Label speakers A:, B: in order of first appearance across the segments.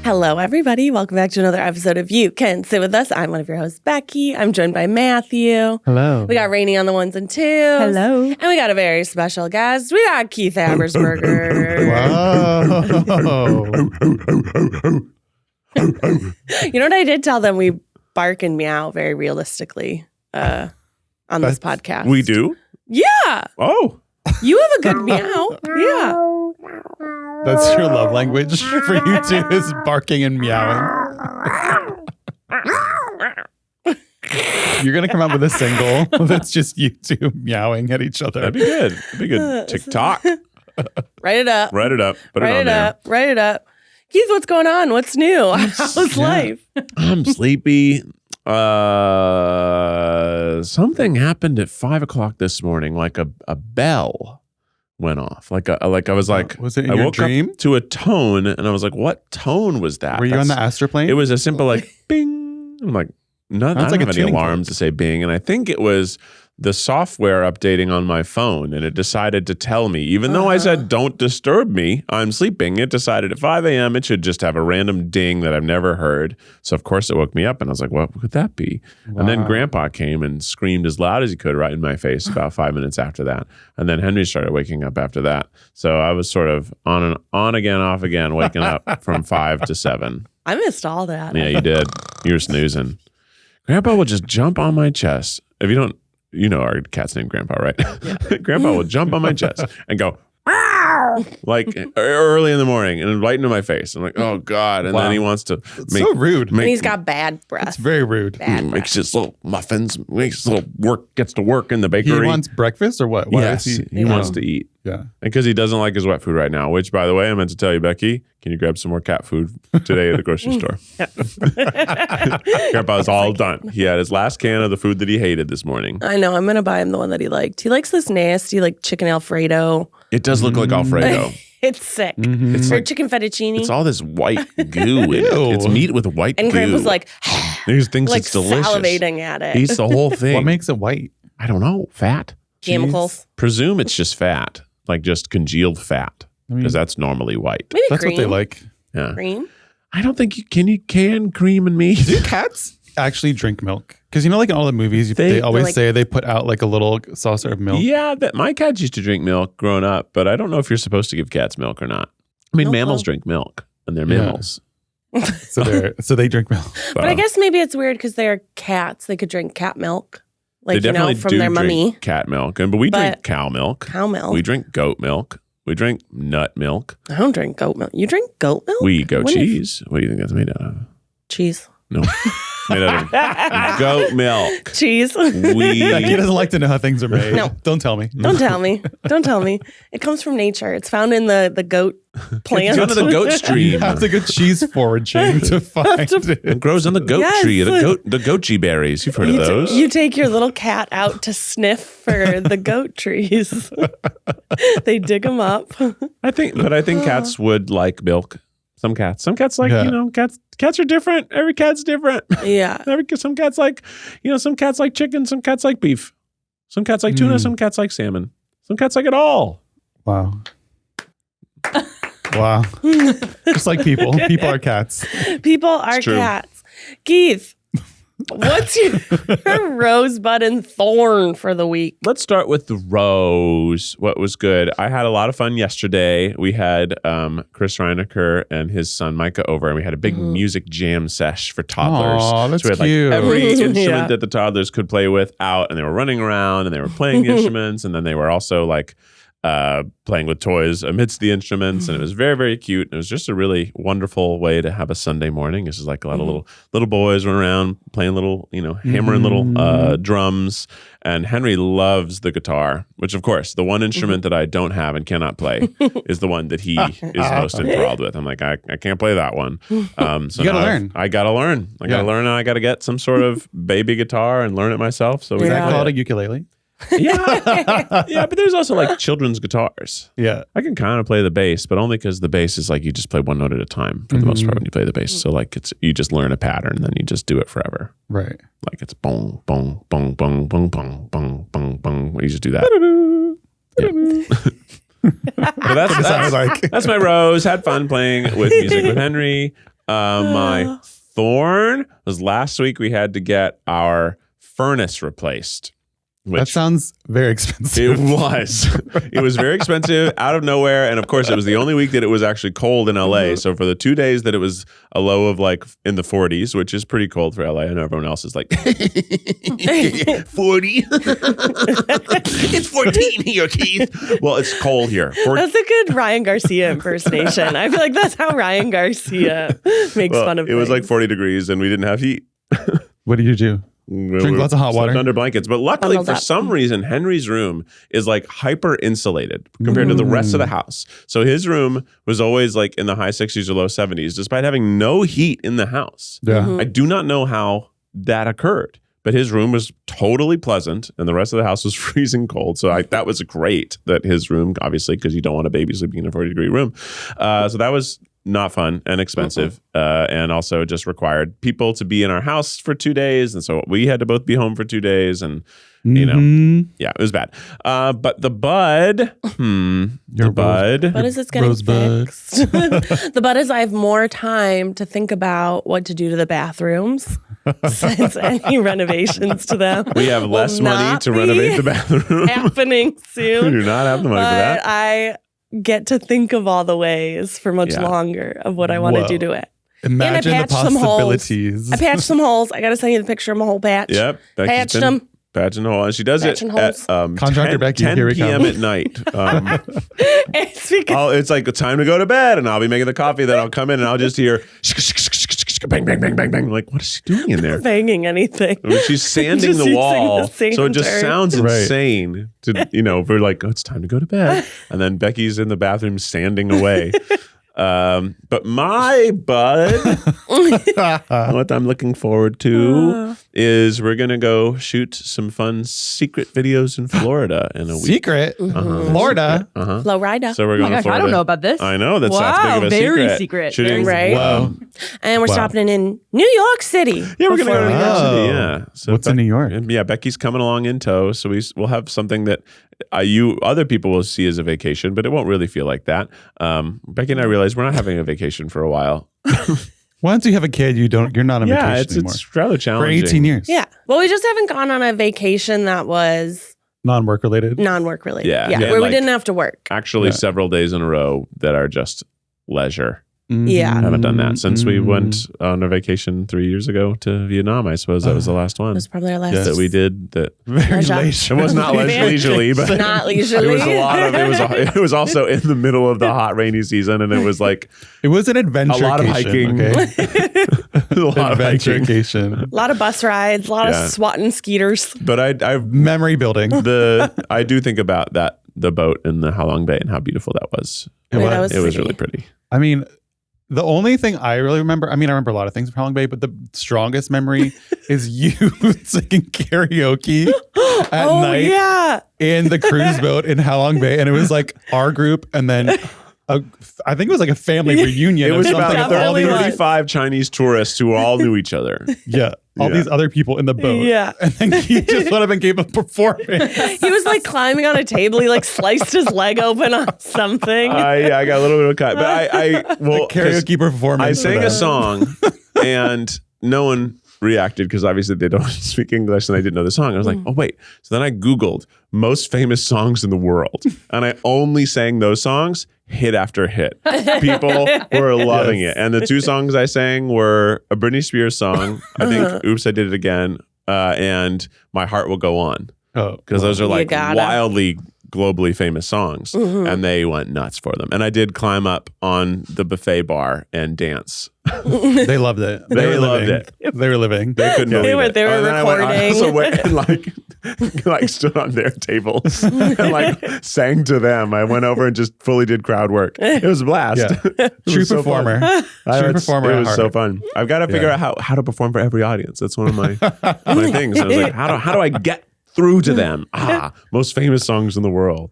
A: Hello, everybody. Welcome back to another episode of You Can Sit With Us. I'm one of your hosts, Becky. I'm joined by Matthew.
B: Hello.
A: We got Rainie on the ones and twos.
C: Hello.
A: And we got a very special guest. We got Keith Habersberger. You know what I did tell them? We bark and meow very realistically on this podcast.
B: We do?
A: Yeah.
B: Oh.
A: You have a good meow. Yeah.
C: That's your love language for you two is barking and meowing. You're going to come out with a single that's just you two meowing at each other.
B: That'd be good. That'd be good. TikTok.
A: Write it up.
B: Write it up. Put it
A: Write
B: on
A: it
B: there.
A: up. Write it up. Keith, what's going on? What's new? How's life?
B: I'm sleepy. Something happened at 5 o'clock this morning, like a bell went off. Like I was like,
C: was it in
B: I
C: your
B: woke
C: dream?
B: up to a tone and I was like, what tone was that?
C: Were you on the astroplane?
B: It was a simple like bing. I'm like, no, I don't
C: like a
B: have any
C: tuning
B: alarms to say bing. And I think it was the software updating on my phone, and it decided to tell me, even though I said, don't disturb me, I'm sleeping, it decided at 5 a.m. it should just have a random ding that I've never heard. So of course it woke me up and I was like, what could that be? Wow. And then Grandpa came and screamed as loud as he could right in my face about 5 minutes after that. And then Henry started waking up after that. So I was sort of on again, off again, waking up from 5 to 7.
A: I missed all that.
B: Yeah, you did. You were snoozing. Grandpa will just jump on my chest. If you don't, you know our cat's named Grandpa, right? Yeah. Grandpa will jump on my chest and go, like early in the morning and right into my face. I'm like, oh God. And then he wants to
C: so rude.
A: And he's got bad breath.
C: It's very rude.
B: Makes his little muffins, makes his little gets to work in the bakery.
C: He wants breakfast or what?
B: Yes, he wants to eat.
C: Yeah.
B: Because he doesn't like his wet food right now, which, by the way, I meant to tell you, Becky, can you grab some more cat food today at the grocery store? Grandpa's all done. He had his last can of the food that he hated this morning.
A: I know. I'm going to buy him the one that he liked. He likes this nasty, like, chicken Alfredo.
B: It does look like Alfredo.
A: It's sick.
B: It's
A: or
B: like
A: chicken fettuccine.
B: It's all this white goo in it. It's meat with white
A: and
B: goo.
A: Grandpa's like,
B: he thinks
A: like
B: it's delicious.
A: salivating at it.
B: He eats the whole thing.
C: What makes it white?
B: I don't know. Fat.
A: Chemicals.
B: Presume it's just fat, like just congealed fat, because that's normally white.
A: Maybe
C: That's
A: cream.
C: what they like.
B: Yeah.
A: Cream.
B: I don't think you can cream and meat.
C: Do cats actually drink milk? Because like in all the movies, they always say they put out like a little saucer of milk.
B: Yeah, my cats used to drink milk growing up, but I don't know if you're supposed to give cats milk or not. I mean, mammals drink milk, and they're mammals.
C: So they drink milk.
A: But I guess maybe it's weird because they're cats. They could drink cat milk. Like,
B: they definitely
A: from
B: do
A: their
B: drink
A: mummy.
B: cat milk, but we drink cow milk.
A: Cow milk.
B: We drink goat milk. We drink nut milk.
A: I don't drink goat milk. You drink goat milk?
B: We eat goat cheese. What do you think that's made out of?
A: Cheese.
B: No. Made out of goat milk.
A: Cheese.
C: Becky doesn't like to know how things are made.
A: No.
C: Don't tell me.
A: Don't tell me. Don't tell me. It comes from nature. It's found in the goat plant.
B: It's under the goat stream.
C: You have to go cheese forward chain to find it.
B: It grows on the goat tree. The goachi berries. You've heard of those.
A: You take your little cat out to sniff for the goat trees. They dig them up.
B: I think cats would like milk. Some cats like, cats are different. Every cat's different.
A: Yeah.
B: Some cats like, some cats like chicken. Some cats like beef. Some cats like tuna. Some cats like salmon. Some cats like it all.
C: Wow. Wow. Just like people. People are cats.
A: People are cats. Keith, what's your rosebud and thorn for the week?
B: Let's start with the rose. What was good? I had a lot of fun yesterday. We had Chris Reinecker and his son Micah over, and we had a big music jam sesh for toddlers.
C: Oh, that's
B: so we had
C: cute.
B: every instrument that the toddlers could play with out, and they were running around and they were playing the instruments, and then they were also like playing with toys amidst the instruments, and it was very, very cute. And it was just a really wonderful way to have a Sunday morning. This is like a lot of little boys running around playing little, hammering little drums. And Henry loves the guitar, which of course, the one instrument that I don't have and cannot play is the one that he is most enthralled with. I'm like, I can't play that one. So
C: you gotta learn.
B: I gotta learn. I gotta learn, and I gotta get some sort of baby guitar and learn it myself. So
C: is that called a ukulele?
B: Yeah, but there's also like children's guitars.
C: Yeah,
B: I can kind of play the bass, but only because the bass is like you just play one note at a time for the most part when you play the bass. So like you just learn a pattern, then you just do it forever.
C: Right.
B: Like it's bong bong bong bong bong bong bong bong bong. You just do that. But that's my rose. Had fun playing with music with Henry. My Thorn was last week. We had to get our furnace replaced.
C: That sounds very expensive.
B: It was. It was very expensive, out of nowhere. And of course, it was the only week that it was actually cold in LA. So for the 2 days that it was a low of like in the 40s, which is pretty cold for LA. I know everyone else is like, 40. It's 14 here, Keith. Well, it's cold here.
A: That's a good Ryan Garcia impersonation. I feel like that's how Ryan Garcia makes fun of
B: it. It was like 40 degrees and we didn't have heat.
C: What do you do? Drink lots of hot water
B: under blankets. But luckily, for some reason, Henry's room is like hyper insulated compared to the rest of the house. So his room was always like in the high 60s or low 70s, despite having no heat in the house.
C: Yeah.
B: I do not know how that occurred, but his room was totally pleasant and the rest of the house was freezing cold. So that was great that his room, obviously, because you don't want a baby sleeping in a 40-degree room. So that was not fun and expensive, and also just required people to be in our house for 2 days. And so we had to both be home for 2 days. And, you know, yeah, it was bad. But the bud,
A: Bud is it's getting
C: Rosebud.
A: fixed. The bud is I have more time to think about what to do to the bathrooms since any renovations to them.
B: We have less money to renovate the bathroom.
A: Happening soon.
B: We do not have the money for that.
A: I get to think of all the ways for much longer of what I want to do to it.
C: Imagine the possibilities.
A: I patched some holes. I got to send you the picture of my whole patch.
B: Yep.
A: Patched them.
B: Patching holes. And she does it at
C: Contractor
B: 10,
C: Becky,
B: 10
C: here we
B: p.m.
C: come.
B: at night.
A: It's because
B: It's like time to go to bed, and I'll be making the coffee. Then I'll come in and I'll just hear bang, bang, bang, bang, bang. I'm like, what is she doing in there?
A: banging anything.
B: I mean, she's sanding
A: Just
B: the
A: using
B: wall,
A: the sand
B: so it just
A: turd.
B: sounds insane. To we're like, oh, it's time to go to bed, and then Becky's in the bathroom sanding away. But my bud, what I'm looking forward to is we're gonna go shoot some fun secret videos in Florida in a week.
C: Secret? Florida?
A: Florida.
B: So we're going to Florida.
D: I don't know about this.
B: I know that's
D: Wow,
B: big of a
D: very secret.
B: Shooting,
A: Right.
C: Whoa.
A: And we're stopping in New York City.
B: Yeah, we're going to go to
A: before we
B: New York
C: go.
B: City. Yeah. So
C: What's in New York?
B: Yeah, Becky's coming along in tow, so we'll have something that other people will see as a vacation, but it won't really feel like that. Becky and I realized we're not having a vacation for a while.
C: Once you have a kid, you're not on vacation anymore.
B: It's rather
C: For
B: challenging.
C: 18 years.
A: Yeah. Well, we just haven't gone on a vacation that was
C: Non-work related.
A: non-work related.
B: Yeah.
A: Where we
B: like-
A: didn't have to work.
B: Actually, several days in a row that are just leisure.
A: Yeah.
B: I haven't done that since we went on a vacation 3 years ago to Vietnam. I suppose that was the last one
A: It was probably our last.
B: that we did. That
C: Very
A: Leisure.
C: leisure.
B: it was not leisurely, but
A: Not leisurely.
B: it was a lot of it was also in the middle of the hot rainy season, and it was like
C: It was an adventure.
B: a lot of hiking.
C: Okay?
B: a lot of hiking.
C: Adventure-cation.
A: A lot of bus rides, a lot
B: Yeah.
A: of swatting skeeters.
B: But I
C: Memory building.
B: I do think about the boat in the Halong Bay and how beautiful that was.
A: I mean, that was
B: It was
A: pretty.
B: really pretty.
C: I mean, the only thing I really remember, I remember a lot of things from Halong Bay, but the strongest memory is you singing karaoke at night
A: Yeah.
C: in the cruise boat in Halong Bay. And it was like our group and then I think it was like a family reunion.
B: It was
C: of
B: about
C: something with all these,
B: 35 Chinese tourists who all knew each other.
C: all these other people in the boat.
A: Yeah.
C: And then he just went up and gave a performance.
A: He was like climbing on a table. He like sliced his leg open on something.
B: I got a little bit of a cut, but
C: Karaoke performance.
B: I
C: for
B: sang
C: that.
B: a song and no one reacted because obviously they don't speak English and I didn't know the song. I was like, oh wait. So then I Googled most famous songs in the world and I only sang those songs hit after hit. People were loving it. And the two songs I sang were a Britney Spears song, I think Oops, I Did It Again, and My Heart Will Go On.
C: Oh,
B: Because those are like
A: gotta.
B: wildly globally famous songs and they went nuts for them. And I did climb up on the buffet bar and dance.
C: they loved it.
B: They
C: were
B: loved
C: living. They were living.
B: They couldn't believe it.
A: They were
B: And then
A: recording.
B: I also went and like stood on their tables and like sang to them. I went over and just fully did crowd work. It was a blast.
C: Yeah.
B: It
C: True
B: was so
C: performer.
B: fun.
C: True performer.
B: It
C: at
B: was
C: heart.
B: so fun. I've got to figure out how to perform for every audience. That's one of my things. I was like, how do I get through to them? Most famous songs in the world.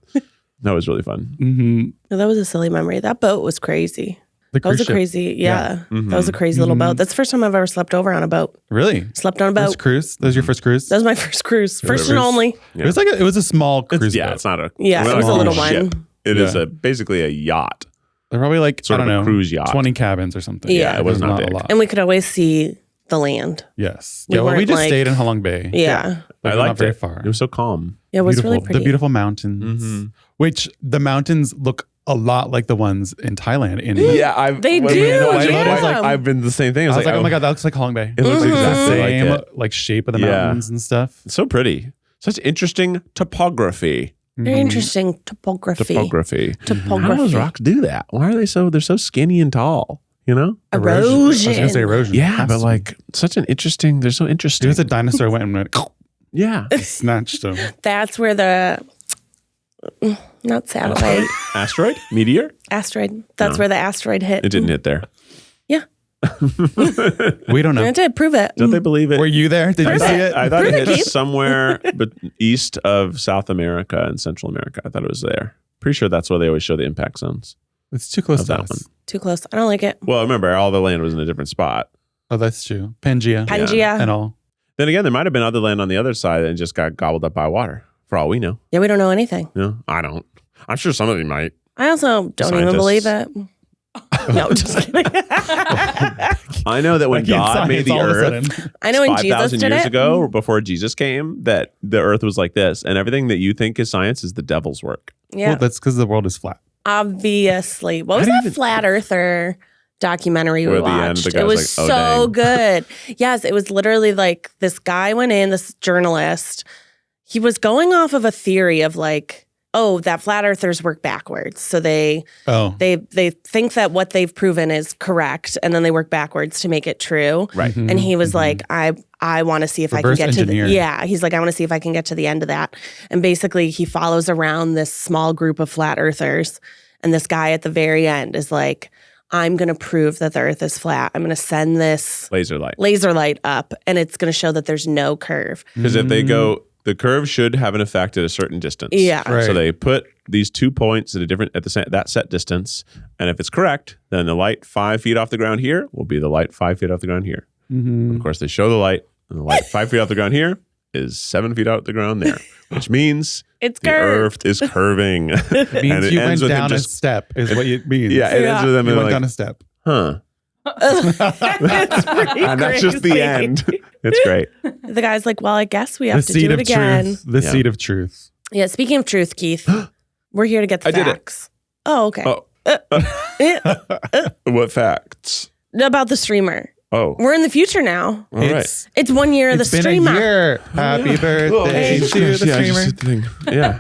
B: That was really fun.
C: Mm-hmm.
A: No, that was a silly memory. That boat was crazy. That was a crazy, that was a crazy little boat. That's the first time I've ever slept over on a boat.
C: Really?
A: Slept on a
C: That was
A: boat.
C: cruise? That was your first cruise?
A: That was my first cruise. First and only.
B: Yeah.
C: It was like it was a small cruise boat.
B: It's not a
A: Yeah,
B: it's
A: it
B: not
A: was a little
B: cruise ship.
A: one.
B: It is basically a yacht.
C: They're probably like,
B: Sort
C: I
B: of
C: don't
B: a
C: know,
B: cruise yacht.
C: 20 cabins or something.
A: Yeah.
B: It was not big.
C: a lot.
A: And we could always see the land.
C: Yes.
A: We
C: Yeah, well, we
A: weren't,
C: just
A: like-
C: stayed in Halong Bay.
A: Yeah.
C: Like,
B: I
C: not
B: liked
C: very
B: it.
C: far.
B: It was so calm.
A: It was really
C: Beautiful.
A: pretty.
C: The beautiful mountains,
B: Mhm.
C: which the mountains look a lot like the ones in Thailand.
A: They do, yeah.
B: I've been the same thing.
C: I was like, oh my God, that looks like Halong Bay.
B: It looks
C: It's the
B: exactly like
C: same
B: it.
C: like shape of the
B: Yeah.
C: mountains and stuff.
B: It's so pretty. Such interesting topography.
A: Very interesting topography.
B: Topography. How
A: Topography.
B: does rocks do that? Why are they so? They're so skinny and tall. You know?
C: I was gonna say
A: Erosion.
C: erosion.
B: Yeah,
C: Has
B: but
C: to be.
B: like such an interesting. They're so
C: It
B: interesting.
C: was a dinosaur went and went,
B: Yeah.
C: snatched them.
A: That's where the not satellite
B: Asteroid? Meteor?
A: asteroid. That's
B: No.
A: where the asteroid hit.
B: It didn't hit there.
A: Yeah,
C: We don't know.
A: I did prove it.
B: Don't they believe it?
C: Were you there? Did you see it?
B: I thought it
A: Prove it,
B: hit
A: Keith.
B: somewhere but east of South America and Central America. I thought it was there. Pretty sure that's where they always show the impact zones.
C: It's too close
B: Of
C: to
B: that
C: us.
B: one.
A: Too close. I don't like it.
B: Well, remember, all the land was in a different spot.
C: Oh, that's true. Pangea
A: Pangea.
C: and all.
B: Then again, there might have been other land on the other side and just got gobbled up by water, for all we know.
A: Yeah, we don't know anything.
B: No, I don't. I'm sure some of them might.
A: I also don't even
B: Scientists.
A: believe it. No, just kidding.
B: I know that when
C: Like in
B: God made
C: science,
B: the
C: all of a
B: earth
C: sudden.
A: I know when Jesus
B: 5,000
A: did
B: years
A: it.
B: ago, or before Jesus came, that the earth was like this. And everything that you think is science is the devil's work.
A: Yeah,
C: Well, that's because the world is flat.
A: obviously. What was
B: How do
A: that
B: you even-
A: flat earther documentary we
B: Where at the end,
A: watched?
B: the
A: It
B: guy's
A: was
B: like, "Oh,
A: so
B: dang."
A: good. Yes, it was literally like this guy went in, this journalist. He was going off of a theory of like, oh, that flat earthers work backwards. So they think that what they've proven is correct, and then they work backwards to make it true.
B: Right.
A: And he was like, I want to see if
C: Reverse
A: I can get
C: engineer.
A: to the, yeah. He's like, I want to see if I can get to the end of that. And basically he follows around this small group of flat earthers. And this guy at the very end is like, I'm going to prove that the earth is flat. I'm going to send this
B: Laser light.
A: laser light up and it's going to show that there's no curve.
B: Because if they go, the curve should have an effect at a certain distance.
A: Yeah.
C: Right.
B: So they put these 2 points at that set distance, and if it's correct, then the light 5 feet off the ground here will be the light 5 feet off the ground here.
C: Mhm.
B: Of course, they show the light, and the light 5 feet off the ground here is 7 feet off the ground there, which means
A: It's
B: the
A: curved.
B: earth is curving.
C: It means you went down a step is what it means.
B: Yeah, it ends with them
C: You
B: being
C: went down
B: like,
C: a step.
B: huh.
A: It's pretty
B: And that's just the
A: crazy.
B: end. It's great.
A: The guy's like, well, I guess we
C: The
A: have to do
C: seed
A: it
C: of
A: again.
C: truth. The
B: Yeah.
C: seed of truth.
A: Yeah. Speaking of truth, Keith, we're here to get the
B: I did it.
A: facts. Oh, okay.
B: Oh, what facts?
A: About the streamer.
B: Oh,
A: We're in the future now.
B: all right.
A: It's 1 year of the
C: It's been
A: streamer.
C: a year. Happy birthday to the streamer.
B: Yeah,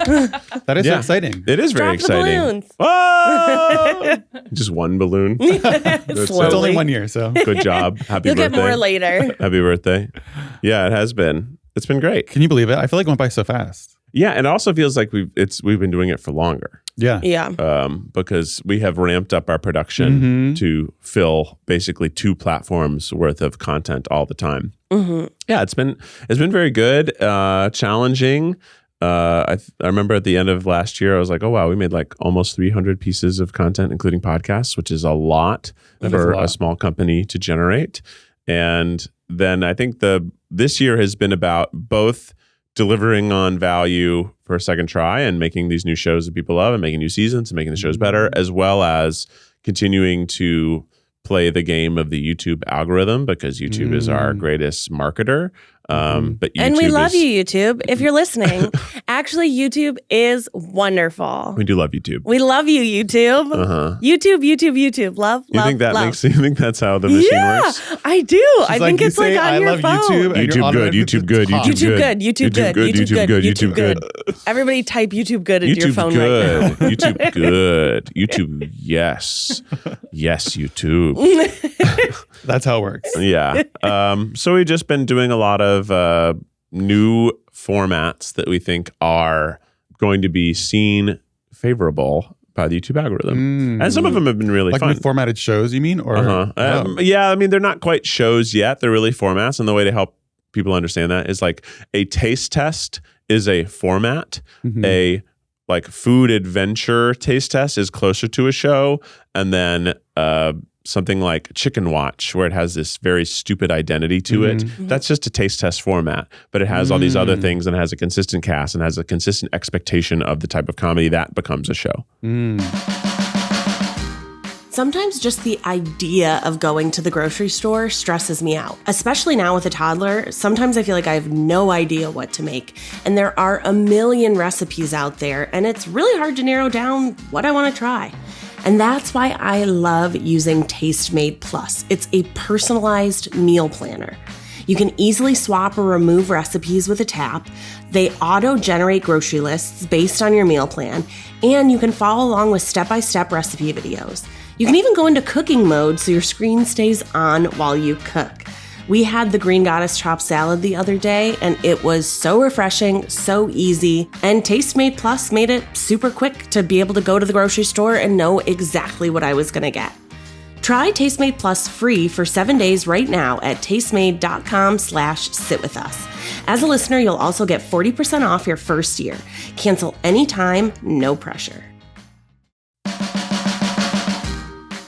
C: That is so
B: Yeah.
C: exciting.
B: it is very
A: Drop the
B: exciting.
A: balloons.
B: Whoa! Just one balloon. That's
C: It's
A: Slowly.
C: only 1 year, so
B: Good job. Happy
A: You'll
B: birthday.
A: get more later.
B: Happy birthday. Yeah, it has been. It's been great.
C: can you believe it? I feel like it went by so fast.
B: Yeah, and it also feels like we've been doing it for longer.
C: Yeah.
A: Yeah.
B: Because we have ramped up our production
C: Mhm.
B: to fill basically 2 platforms worth of content all the time.
A: hmm
B: Yeah, it's been very good, challenging. I remember at the end of last year, I was like, oh wow, we made like almost 300 pieces of content, including podcasts, which is a lot
C: That is
B: for
C: a lot.
B: a small company to generate. And then I think this year has been about both delivering on value for a second try and making these new shows that people love and making new seasons and making the shows better, as well as continuing to play the game of the YouTube algorithm, because YouTube is our greatest marketer. But YouTube
A: And we love
B: is,
A: you, YouTube. If you're listening, actually, YouTube is wonderful.
B: We do love YouTube.
A: We love you, YouTube.
B: Uh-huh.
A: YouTube. Love,
B: You
A: love,
B: think that
A: love.
B: you think that's how the machine
A: Yeah,
B: works?
A: I do. I
C: like,
A: think
C: you
A: it's like
C: say,
A: on
C: I
A: your
C: love
A: phone.
C: YouTube, and you're
B: YouTube good,
C: automatically
B: YouTube
C: at
B: good,
C: the top.
A: YouTube good, YouTube good, YouTube good. Everybody type YouTube good into your
B: YouTube
A: phone
B: good.
A: right now.
B: YouTube good. YouTube, yes. Yes, YouTube.
C: That's how it works.
B: Yeah. So we've just been doing a lot of new formats that we think are going to be seen favorable by the YouTube algorithm. And some of them have been really
C: Like
B: fun.
C: new formatted shows, you mean? Or
B: Uh-huh. Yeah, I mean, they're not quite shows yet. They're really formats. And the way to help people understand that is like a taste test is a format.
C: Mhm.
B: A like food adventure taste test is closer to a show. And then something like Chicken Watch, where it has this very stupid identity to it. That's just a taste test format. But it has all these other things and has a consistent cast and has a consistent expectation of the type of comedy that becomes a show.
A: Sometimes just the idea of going to the grocery store stresses me out. Especially now with a toddler, sometimes I feel like I have no idea what to make. And there are a million recipes out there, and it's really hard to narrow down what I want to try. And that's why I love using Tastemade Plus. It's a personalized meal planner. You can easily swap or remove recipes with a tap. They auto-generate grocery lists based on your meal plan, and you can follow along with step-by-step recipe videos. You can even go into cooking mode so your screen stays on while you cook. We had the Green Goddess chopped salad the other day, and it was so refreshing, so easy, and Tastemade Plus made it super quick to be able to go to the grocery store and know exactly what I was going to get. Try Tastemade Plus free for 7 days right now at tastemade.com/sitwithus. As a listener, you'll also get 40% off your first year. Cancel anytime, no pressure.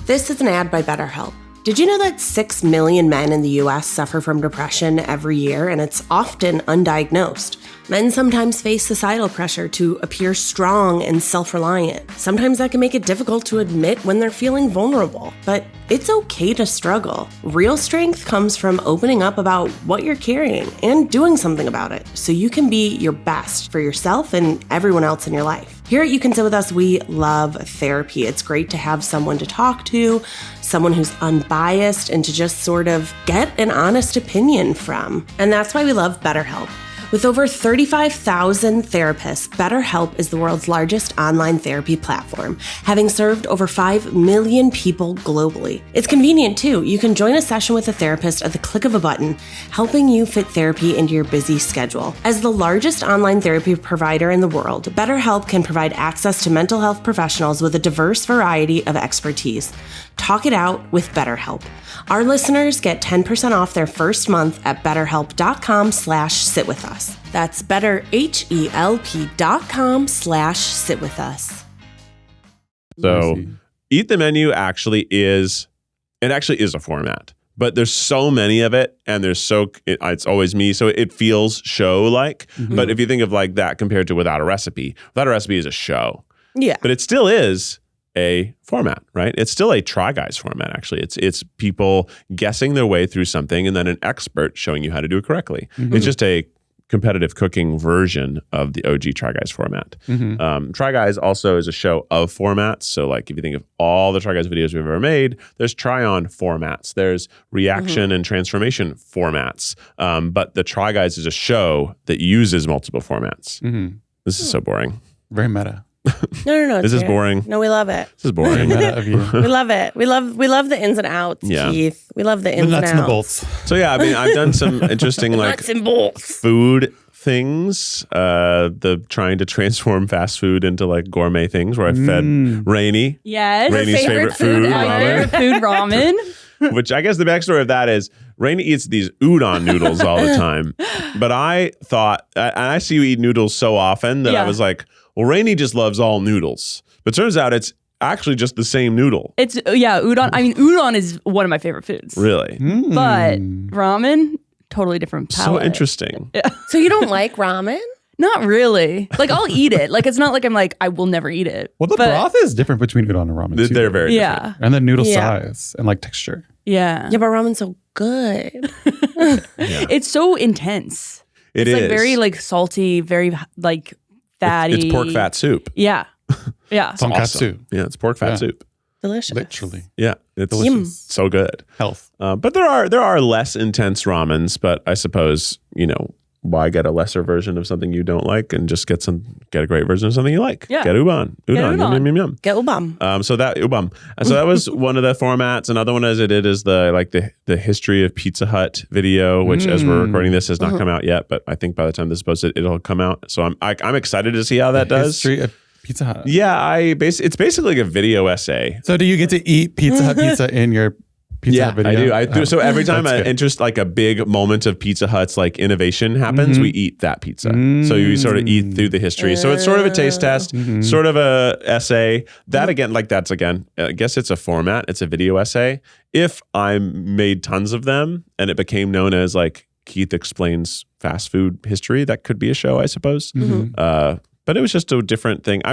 A: This is an ad by BetterHelp. Did you know that 6 million men in the US suffer from depression every year, and it's often undiagnosed? Men sometimes face societal pressure to appear strong and self-reliant. Sometimes that can make it difficult to admit when they're feeling vulnerable, but it's okay to struggle. Real strength comes from opening up about what you're carrying and doing something about it so you can be your best for yourself and everyone else in your life. Here at You Can Sit With Us, we love therapy. It's great to have someone to talk to, someone who's unbiased, and to just sort of get an honest opinion from. And that's why we love BetterHelp. With over 35,000 therapists, BetterHelp is the world's largest online therapy platform, having served over 5 million people globally. It's convenient too. You can join a session with a therapist at the click of a button, helping you fit therapy into your busy schedule. As the largest online therapy provider in the world, BetterHelp can provide access to mental health professionals with a diverse variety of expertise. Talk it out with BetterHelp. Our listeners get 10% off their first month at betterhelp.com/sitwithus. That's betterhelp.com/sitwithus.
B: So Eat the Menu actually is a format, but there's so many of it, and it's always me, so it feels show-like. Mm-hmm. But if you think of like that compared to Without a Recipe is a show. Yeah. But it still is a format, right? It's still a Try Guys format, actually. It's people guessing their way through something and then an expert showing you how to do it correctly. Mm-hmm. It's just a competitive cooking version of the OG Try Guys format. Mm-hmm. Try Guys also is a show of formats. So like if you think of all the Try Guys videos we've ever made, there's try-on formats. There's reaction and transformation formats. But the Try Guys is a show that uses multiple formats. Mm-hmm. This is so boring.
C: Very meta.
A: No.
B: This is boring.
A: No, we love it.
B: This is boring.
A: We love it. We love the ins and outs, Keith. We love the ins and outs.
C: The nuts and the bolts.
B: So yeah, I mean, I've done some interesting like
A: nuts and bolts
B: food things. The trying to transform fast food into like gourmet things where I fed Rainie.
D: Yes.
B: Rainie's favorite food,
D: ramen.
B: Which I guess the backstory of that is Rainie eats these udon noodles all the time. But I thought, I see you eat noodles so often that I was like, well, Rainie just loves all noodles. But turns out it's actually just the same noodle.
D: It's, udon. I mean, udon is one of my favorite foods.
B: Really?
D: But ramen, totally different palate.
B: So interesting.
D: Yeah.
A: So you don't like ramen?
D: Not really. Like, I'll eat it. Like, it's not like I'm like, I will never eat it.
C: Well, the broth is different between udon and ramen, too.
B: They're very different.
C: And the noodle size and, like, texture.
D: Yeah.
A: Yeah, but ramen's so good.
D: It's so intense.
B: It's
D: like very, like, salty, very, like, fatty.
B: It's pork fat soup.
D: Yeah. Yeah.
C: It's awesome.
B: Yeah, it's pork fat soup.
A: Delicious.
C: Literally.
B: Yeah, it's delicious. So good.
C: Health.
B: But there are less intense ramens, but I suppose, why get a lesser version of something you don't like and just get a great version of something you like?
D: Yeah.
B: Get udon. Udon. Yum.
A: Get ubam.
B: So that was one of the formats. Another one as it is the history of Pizza Hut video, which as we're recording this has not come out yet, but I think by the time this is posted, it'll come out. So I'm excited to see how that does.
C: History of Pizza Hut.
B: Yeah, it's basically like a video essay.
C: So do you get to eat Pizza Hut pizza in your Pizza Hut video?
B: I do. So every time like a big moment of Pizza Hut's like innovation happens, we eat that pizza. So you sort of eat through the history. So it's sort of a taste test, sort of a essay. That again, I guess it's a format. It's a video essay. If I made tons of them and it became known as like Keith Explains Fast Food History, that could be a show, I suppose. But it was just a different thing. I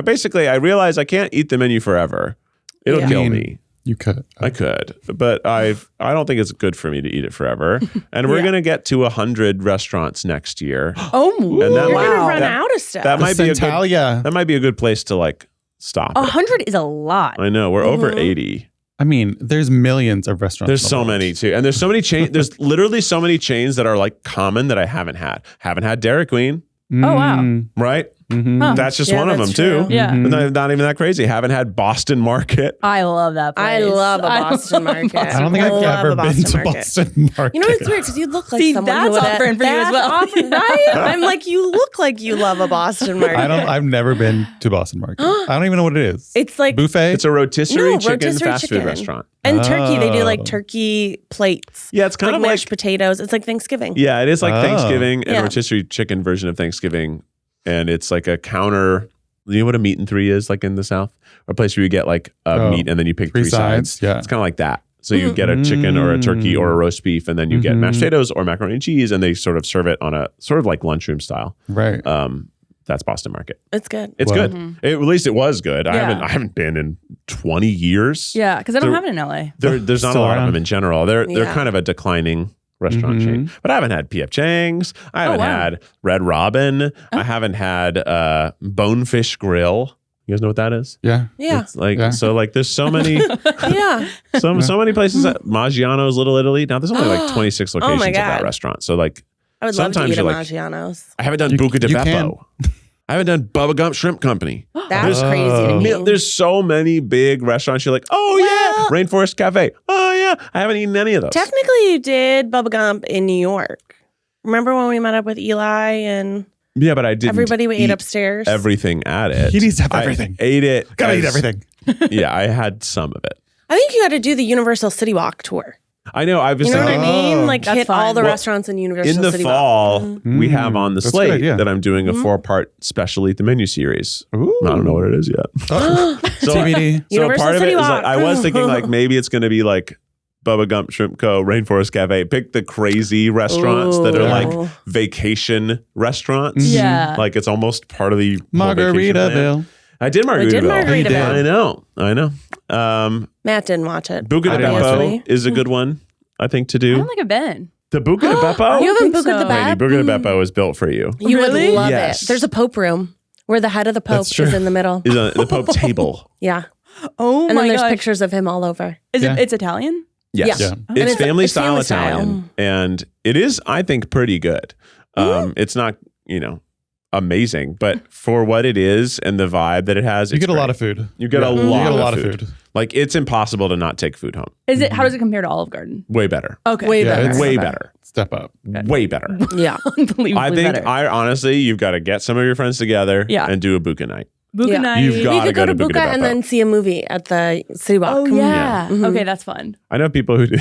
B: realized I can't eat the menu forever. It'll kill me.
C: You could.
B: I could, but I don't think it's good for me to eat it forever. And we're going to get to 100 restaurants next year.
D: Oh,
B: and that
A: You're
B: might,
A: going to run out of stuff.
B: That might be
C: that
B: might be a good place to like stop.
D: 100 is a lot.
B: I know. We're over 80.
C: I mean, there's millions of restaurants.
B: There's so many too. And there's so many chains. There's literally so many chains that are like common that I haven't had. Haven't had Dairy Queen.
D: Oh, wow.
B: Right?
C: Mm-hmm.
D: Huh.
B: That's just one of them
A: true.
B: too.
D: Yeah.
B: Not even that crazy. Haven't had Boston Market.
D: I love that place.
A: I love a Boston Market.
C: I don't think I've
A: love
C: ever
A: a
C: been to
A: Market.
C: Boston Market.
A: You know what's weird? Because you look like
D: See,
A: someone
D: that's
A: who would
D: off-brand for you as well.
A: right? I'm like, you look like you love a Boston Market.
C: I've never been to Boston Market. I don't even know what it is.
A: It's like
C: buffet.
B: It's a rotisserie
A: No,
B: chicken
A: rotisserie
B: fast
A: chicken.
B: food restaurant.
A: and turkey. They do like
C: Oh.
A: turkey plates.
B: Yeah, it's kind
A: like
B: of
A: mashed
B: like
A: potatoes. It's like Thanksgiving.
B: Yeah, it is like
C: Oh.
B: Thanksgiving and
A: Yeah.
B: rotisserie chicken version of Thanksgiving. And it's like a counter. You know what a meat and three is like in the South? A place where you get like a meat and then you pick three sides.
C: Yeah.
B: It's kind of like that. So you get a chicken or a turkey or a roast beef, and then you get mashed potatoes or macaroni and cheese, and they sort of serve it on a sort of like lunchroom style.
C: Right.
B: That's Boston Market.
A: It's good.
B: It's
C: Wow.
B: good. At least it was good.
D: Yeah.
B: I haven't been in 20 years.
D: Yeah, because I don't
B: There-
D: have it in LA.
B: There's not a
C: Still
B: lot of
C: around.
B: them in general. They're
A: Yeah.
B: kind of a declining restaurant chain. But I haven't had P.F. Chang's. I haven't
D: wow.
B: had Red Robin. I haven't had Bonefish Grill. You guys know what that is?
C: Yeah.
A: Yeah.
B: It's like
C: Yeah.
B: so like there's so many
A: Yeah.
B: so many places at Maggiano's Little Italy. Now there's only like 26 locations
A: my
B: of that
A: God.
B: restaurant. So like
A: I would love to
B: Sometimes
A: eat a
B: you're like-
A: Maggiano's.
B: I haven't done
C: You-
B: Buca di
C: you
B: Beppo. I haven't done Bubba Gump Shrimp Company.
A: That's crazy to me.
B: There's so many big restaurants. You're like, oh yeah, Rainforest Cafe. Oh yeah, I haven't eaten any of those.
A: Technically, you did Bubba Gump in New York. Remember when we met up with Eli and
B: Yeah, but I didn't.
A: everybody we ate
B: eat
A: upstairs?
B: everything at it.
C: He needs to have everything.
B: I ate it.
C: Gotta eat everything.
B: Yeah, I had some of it.
A: I think you got to do the Universal City Walk tour.
B: I know. I was
A: You know what I
B: thinking
A: mean? Like
D: That's
A: hit all
D: fine.
A: the
B: Well,
A: restaurants in Universal
B: in the
A: City
B: fall,
A: Walk.
B: we have on the
C: That's a good
B: slate
C: idea.
B: that I'm doing a 4-part special Eat the Menu series.
C: Ooh.
B: I don't know what it is yet. So,
C: TBD.
B: so
A: Universal
B: part of it
A: City
B: is like
A: Walk.
B: I was thinking like maybe it's going to be like Bubba Gump Shrimp Co., Rainforest Cafe. Pick the crazy restaurants that are like
A: Ooh.
B: vacation restaurants.
D: Yeah.
B: Like it's almost part of the whole vacation plan.
C: Margaritaville.
B: I did Margaritaville.
A: did Margaritaville.
C: He did.
B: I know.
A: Matt didn't watch it.
B: Buca
C: I
B: di
C: didn't watch
B: Beppo
A: it.
B: is a good one, I think, to
D: I
B: do.
D: don't think I've been.
B: The Buca di Beppo?
A: You haven't
D: think
A: booked the
D: so.
B: Rainie,
A: back?
B: Buca di Beppo is built for you.
A: You
D: Really?
A: would love
B: Yes.
A: it. There's a Pope room where the head of the Pope
C: That's true.
A: is in the middle.
B: Is on the Pope table.
A: Yeah.
D: Oh
A: And
D: my
A: then there's
D: gosh.
A: pictures of him all over.
D: Is
C: Yeah.
D: it's Italian?
B: Yes.
C: Yeah.
A: And
B: It's family
A: it's
B: style
A: family style.
B: Italian. And it is, I think, pretty good. It's not, amazing, but for what it is and the vibe that it has,
C: You
B: it's
C: get a lot
B: great.
C: of food.
B: You get a
C: You
B: lot,
C: get a
B: of,
C: lot
B: food.
C: of food.
B: Like it's impossible to not take food home.
D: Is it? How does it compare to Olive Garden?
B: Way better.
D: Okay.
A: Way
C: Yeah,
A: better.
C: it's-
B: Way better.
C: Step up.
B: Way better.
A: Yeah.
D: Unbelievably
B: I think
D: better.
B: I honestly, you've got to get some of your friends together
D: Yeah.
B: and do a buka night.
D: Buka
A: Yeah.
D: night.
B: You've got-
A: We
B: Gotta
A: could go to
B: Buca di
A: Buca and
B: Beppo.
A: then see a movie at the City Walk.
D: Oh yeah.
A: Mhm.
D: Okay, that's fun.
B: I know people who did,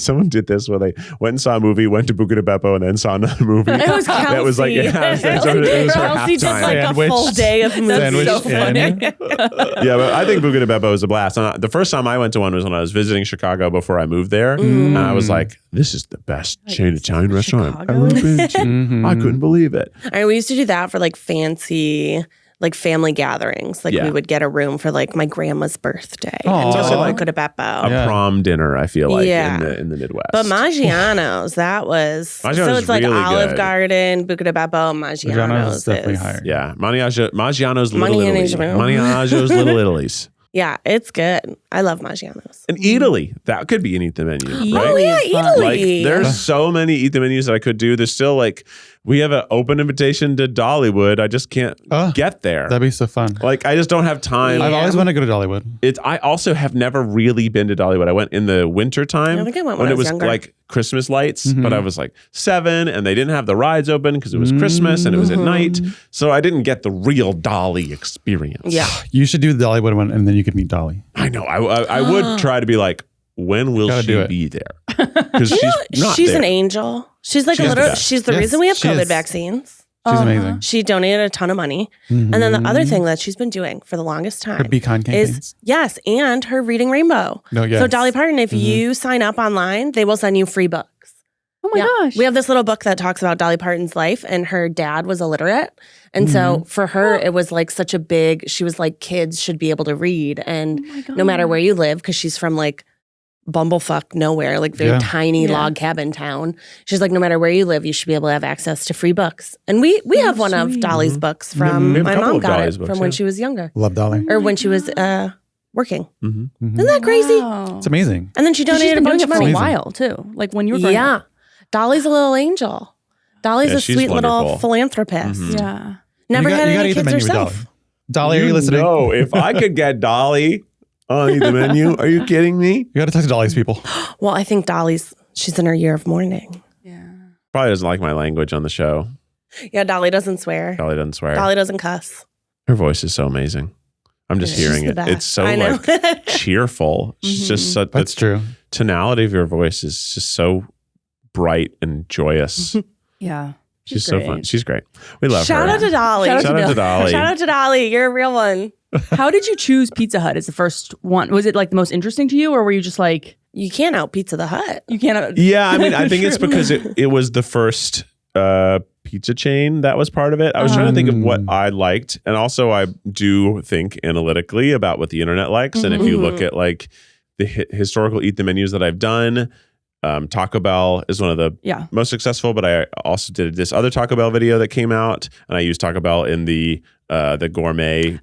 B: someone did this where they went and saw a movie, went to Buca di Beppo, and then saw another movie.
A: It was Kelsey.
B: That was like, yeah, it was her
A: Kelsey did
B: halftime.
A: like
C: Sandwich.
A: a full day of movies.
C: Sandwich
A: so funny.
C: in.
B: Yeah, but I think Buca di Beppo is a blast. And the first time I went to one was when I was visiting Chicago before I moved there. And I was like, this is the best chain Italian restaurant I've
D: Chicago?
B: ever been to.
C: Mm-hmm.
B: I couldn't believe it.
A: We used to do that for like fancy, like family gatherings. Like
B: Yeah.
A: we would get a room for like my grandma's birthday.
C: Aw.
A: And
C: It's also
A: go
B: like
A: to Beppo.
B: A
C: Yeah.
B: prom dinner, I feel like,
A: Yeah.
B: in the Midwest.
A: But Maggiano's, that was
B: Maggiano's
A: so it's like
B: really
A: Olive
B: good.
A: Garden, Buca di Beppo,
C: Maggiano's
A: Maggiano's
C: is definitely
A: is-
C: higher.
B: yeah, Maggiano's Little Italy.
A: Maggiano's.
B: Maggiano's Little Italy's.
A: Yeah, it's good. I love Maggiano's.
B: And Italy, that could be an Eat the Menu, right?
A: Oh yeah,
D: is fun.
A: Italy.
B: Like there's so many Eat the Menus that I could do. There's still like we have an open invitation to Dollywood. I just can't get there.
C: That'd be so fun.
B: Like I just don't have time.
C: I've
A: Yeah.
C: always wanted to go to Dollywood.
B: I also have never really been to Dollywood. I went in the winter time
A: I think I went
B: when
A: when I
B: it
A: was
B: was
A: younger.
B: like Christmas lights,
C: Mm-hmm.
B: but I was like 7 and they didn't have the rides open because it was Christmas and it was at night. So I didn't get the real Dolly experience.
A: Yeah.
C: You should do the Dollywood one, and then you could meet Dolly.
B: I know. I would try to be like, when will
C: Gotta do
B: she
C: it.
B: be there? Because she's not
A: She's
B: there.
A: an angel. She's like
B: She's
A: a
B: the
A: little.
B: best.
A: She's the
C: Yes,
A: reason we have
C: she
A: COVID
C: is.
A: vaccines.
C: She's amazing.
A: She donated a ton of money, and then the other thing that she's been doing for the longest time
C: Her Be Kind campaigns.
A: is yes, and her Reading Rainbow.
C: No, yes.
A: So Dolly Parton, if you sign up online, they will send you free books.
D: Oh my gosh.
A: We have this little book that talks about Dolly Parton's life, and her dad was illiterate. And so for her, it was like such a big, she was like, kids should be able to read. And no matter where you live, because she's from like bumblefuck nowhere, like very tiny log cabin town. She's like, no matter where you live, you should be able to have access to free books. And we have one of Dolly's books from, my mom got it from when she was younger.
C: Love Dolly.
A: Or when she was working. Isn't that crazy?
C: It's amazing.
A: And then she donated a bunch of
D: for
A: money.
D: a while too. Like when you were growing up.
A: Dolly's a little angel. Dolly's a
B: she's
A: sweet little
B: wonderful.
A: philanthropist.
D: Yeah.
A: Never had any
C: eat the
A: kids
C: menu with
A: herself.
C: Dolly, are you listening?
B: No, if I could get Dolly on the menu, are you kidding me?
C: You got to talk to Dolly's people.
A: Well, I think she's in her year of mourning.
D: Yeah.
B: Probably doesn't like my language on the show.
A: Yeah, Dolly doesn't swear.
B: Dolly doesn't swear.
A: Dolly doesn't cuss.
B: Her voice is so amazing. I'm just hearing
A: She's
B: it.
A: the best.
B: It's so
A: I know.
B: like cheerful. She's just such.
C: That's true.
B: Tonality of your voice is just so bright and joyous.
D: Yeah.
B: She's so fun. She's great. We love
A: Shout
B: her.
A: out to Dolly.
B: Shout out to Dolly.
A: Shout out to Dolly. You're a real one.
D: How did you choose Pizza Hut as the first one? Was it like the most interesting to you, or were you just like,
A: You can't out Pizza the Hut.
D: you can't?
B: Yeah, I mean, I think it's because it was the first pizza chain that was part of it. I was trying to think of what I liked. And also I do think analytically about what the internet likes. And if you look at like the historical Eat the menus that I've done, Taco Bell is one of the most successful, but I also did this other Taco Bell video that came out, and I used Taco Bell in the gourmet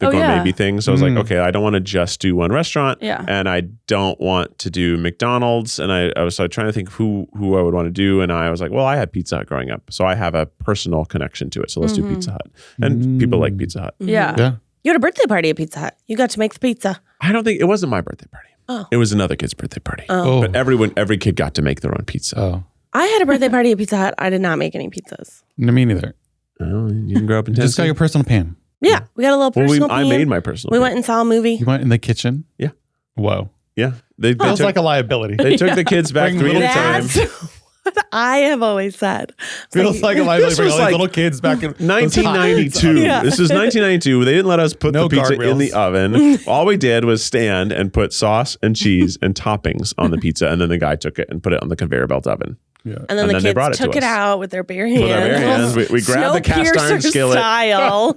B: bee thing. So I was like, okay, I don't want to just do one restaurant, and I don't want to do McDonald's. And I was trying to think who I would want to do, and I was like, well, I had Pizza Hut growing up, so I have a personal connection to it. So let's do Pizza Hut, and people like Pizza Hut.
D: Yeah.
A: You had a birthday party at Pizza Hut. You got to make the pizza.
B: I don't think it wasn't my birthday party.
A: Oh.
B: It was another kid's birthday party.
A: Oh.
B: But every kid got to make their own pizza.
C: Oh,
A: I had a birthday party at Pizza Hut. I did not make any pizzas.
C: no, me neither.
B: Oh, you didn't grow up in
C: Just
B: Tennessee?
C: got your personal pan.
A: Yeah, we got a little personal
B: I
A: pan.
B: made my personal
A: We
B: pan.
A: went and saw a movie.
C: You went in the kitchen?
B: Yeah.
C: Whoa.
B: Yeah. They
C: Feels
B: took,
C: like a liability.
B: they took the kids back
C: Bring
B: 3 at a
C: little
B: time.
A: That's what I have always said.
C: Feels like a liability.
B: This
C: Bring
B: was
C: all these
B: like
C: little kids back in
B: 1992.
A: Yeah.
B: This is 1992. They didn't let us put
C: No
B: the pizza in
C: guardrails.
B: the oven. All we did was stand and put sauce and cheese and toppings on the pizza, and then the guy took it and put it on the conveyor belt oven.
C: Yeah.
A: And then
B: And
A: the
B: then they brought
A: kids
B: it to
A: took it
B: us.
A: out with their bare hands.
B: With our bare hands, we grabbed the cast iron
A: Snowpiercer
B: skillet.
A: style.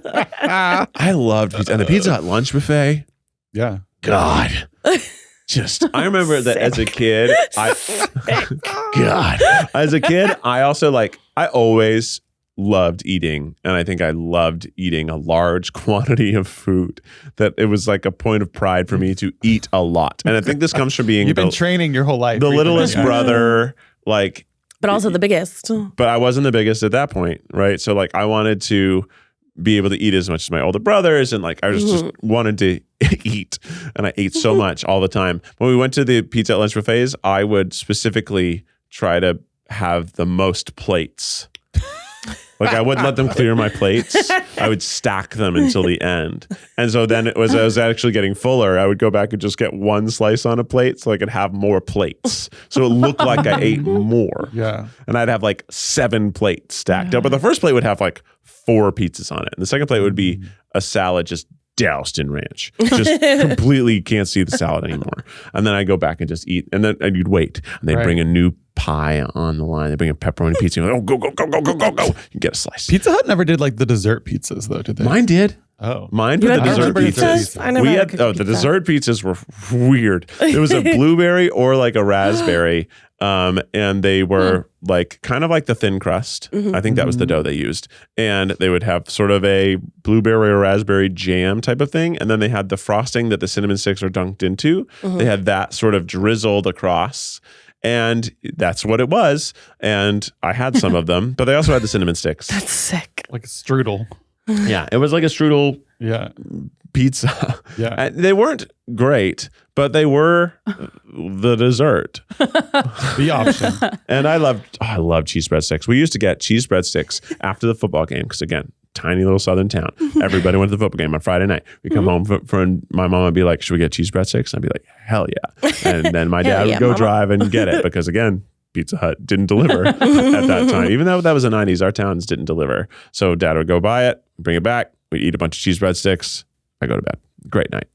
B: I loved pizza. And the Pizza Hut lunch buffet.
C: Yeah.
B: God. I remember that as a kid, as a kid, I also I always loved eating. And I think I loved eating a large quantity of food, that it was like a point of pride for me to eat a lot. And I think this comes from being
C: You've been training your whole life.
B: the littlest brother,
A: But also the biggest.
B: but I wasn't the biggest at that point, right? So I wanted to be able to eat as much as my older brothers, and I just wanted to eat, and I ate so much all the time. When we went to the pizza at lunch buffets, I would specifically try to have the most plates. I wouldn't let them clear my plates. I would stack them until the end. And so then as I was actually getting fuller, I would go back and just get one slice on a plate so I could have more plates. So it looked like I ate more.
C: Yeah.
B: And I'd have 7 plates stacked up. But the first plate would have 4 pizzas on it. And the second plate would be a salad just doused in ranch. Just completely can't see the salad anymore. And then I go back and just eat. And then you'd wait. And they'd bring a new pie on the line. They bring a pepperoni pizza. You're like, go. You get a slice.
C: Pizza Hut never did the dessert pizzas though, did they?
B: Mine did.
C: Oh.
B: Mine
A: You
B: put
A: had
B: the dessert
A: cookie
B: pizzas.
A: I never
B: We
A: had a
B: had
A: cookie
B: the
A: pizza.
B: dessert pizzas were weird. It was a blueberry or a raspberry, and they were kind of like the thin crust. I think that was the dough they used, and they would have sort of a blueberry or raspberry jam type of thing, and then they had the frosting that the cinnamon sticks are dunked into. They had that sort of drizzled across. And that's what it was. And I had some of them, but they also had the cinnamon sticks.
A: That's sick.
C: Like a strudel.
B: Yeah, it was like a strudel
C: Yeah.
B: pizza.
C: Yeah.
B: And they weren't great, but they were the dessert.
C: The option.
B: And I love cheese breadsticks. We used to get cheese breadsticks after the football game because, again, tiny little southern town. Everybody went to the football game on Friday night. We come home and my mom would be like, should we get cheese breadsticks? And I'd be like, hell yeah. And then my dad would go drive and get it because, again, Pizza Hut didn't deliver at that time. Even though that was the 90s, our towns didn't deliver. So dad would go buy it, bring it back. We'd eat a bunch of cheese breadsticks. I go to bed. Great night.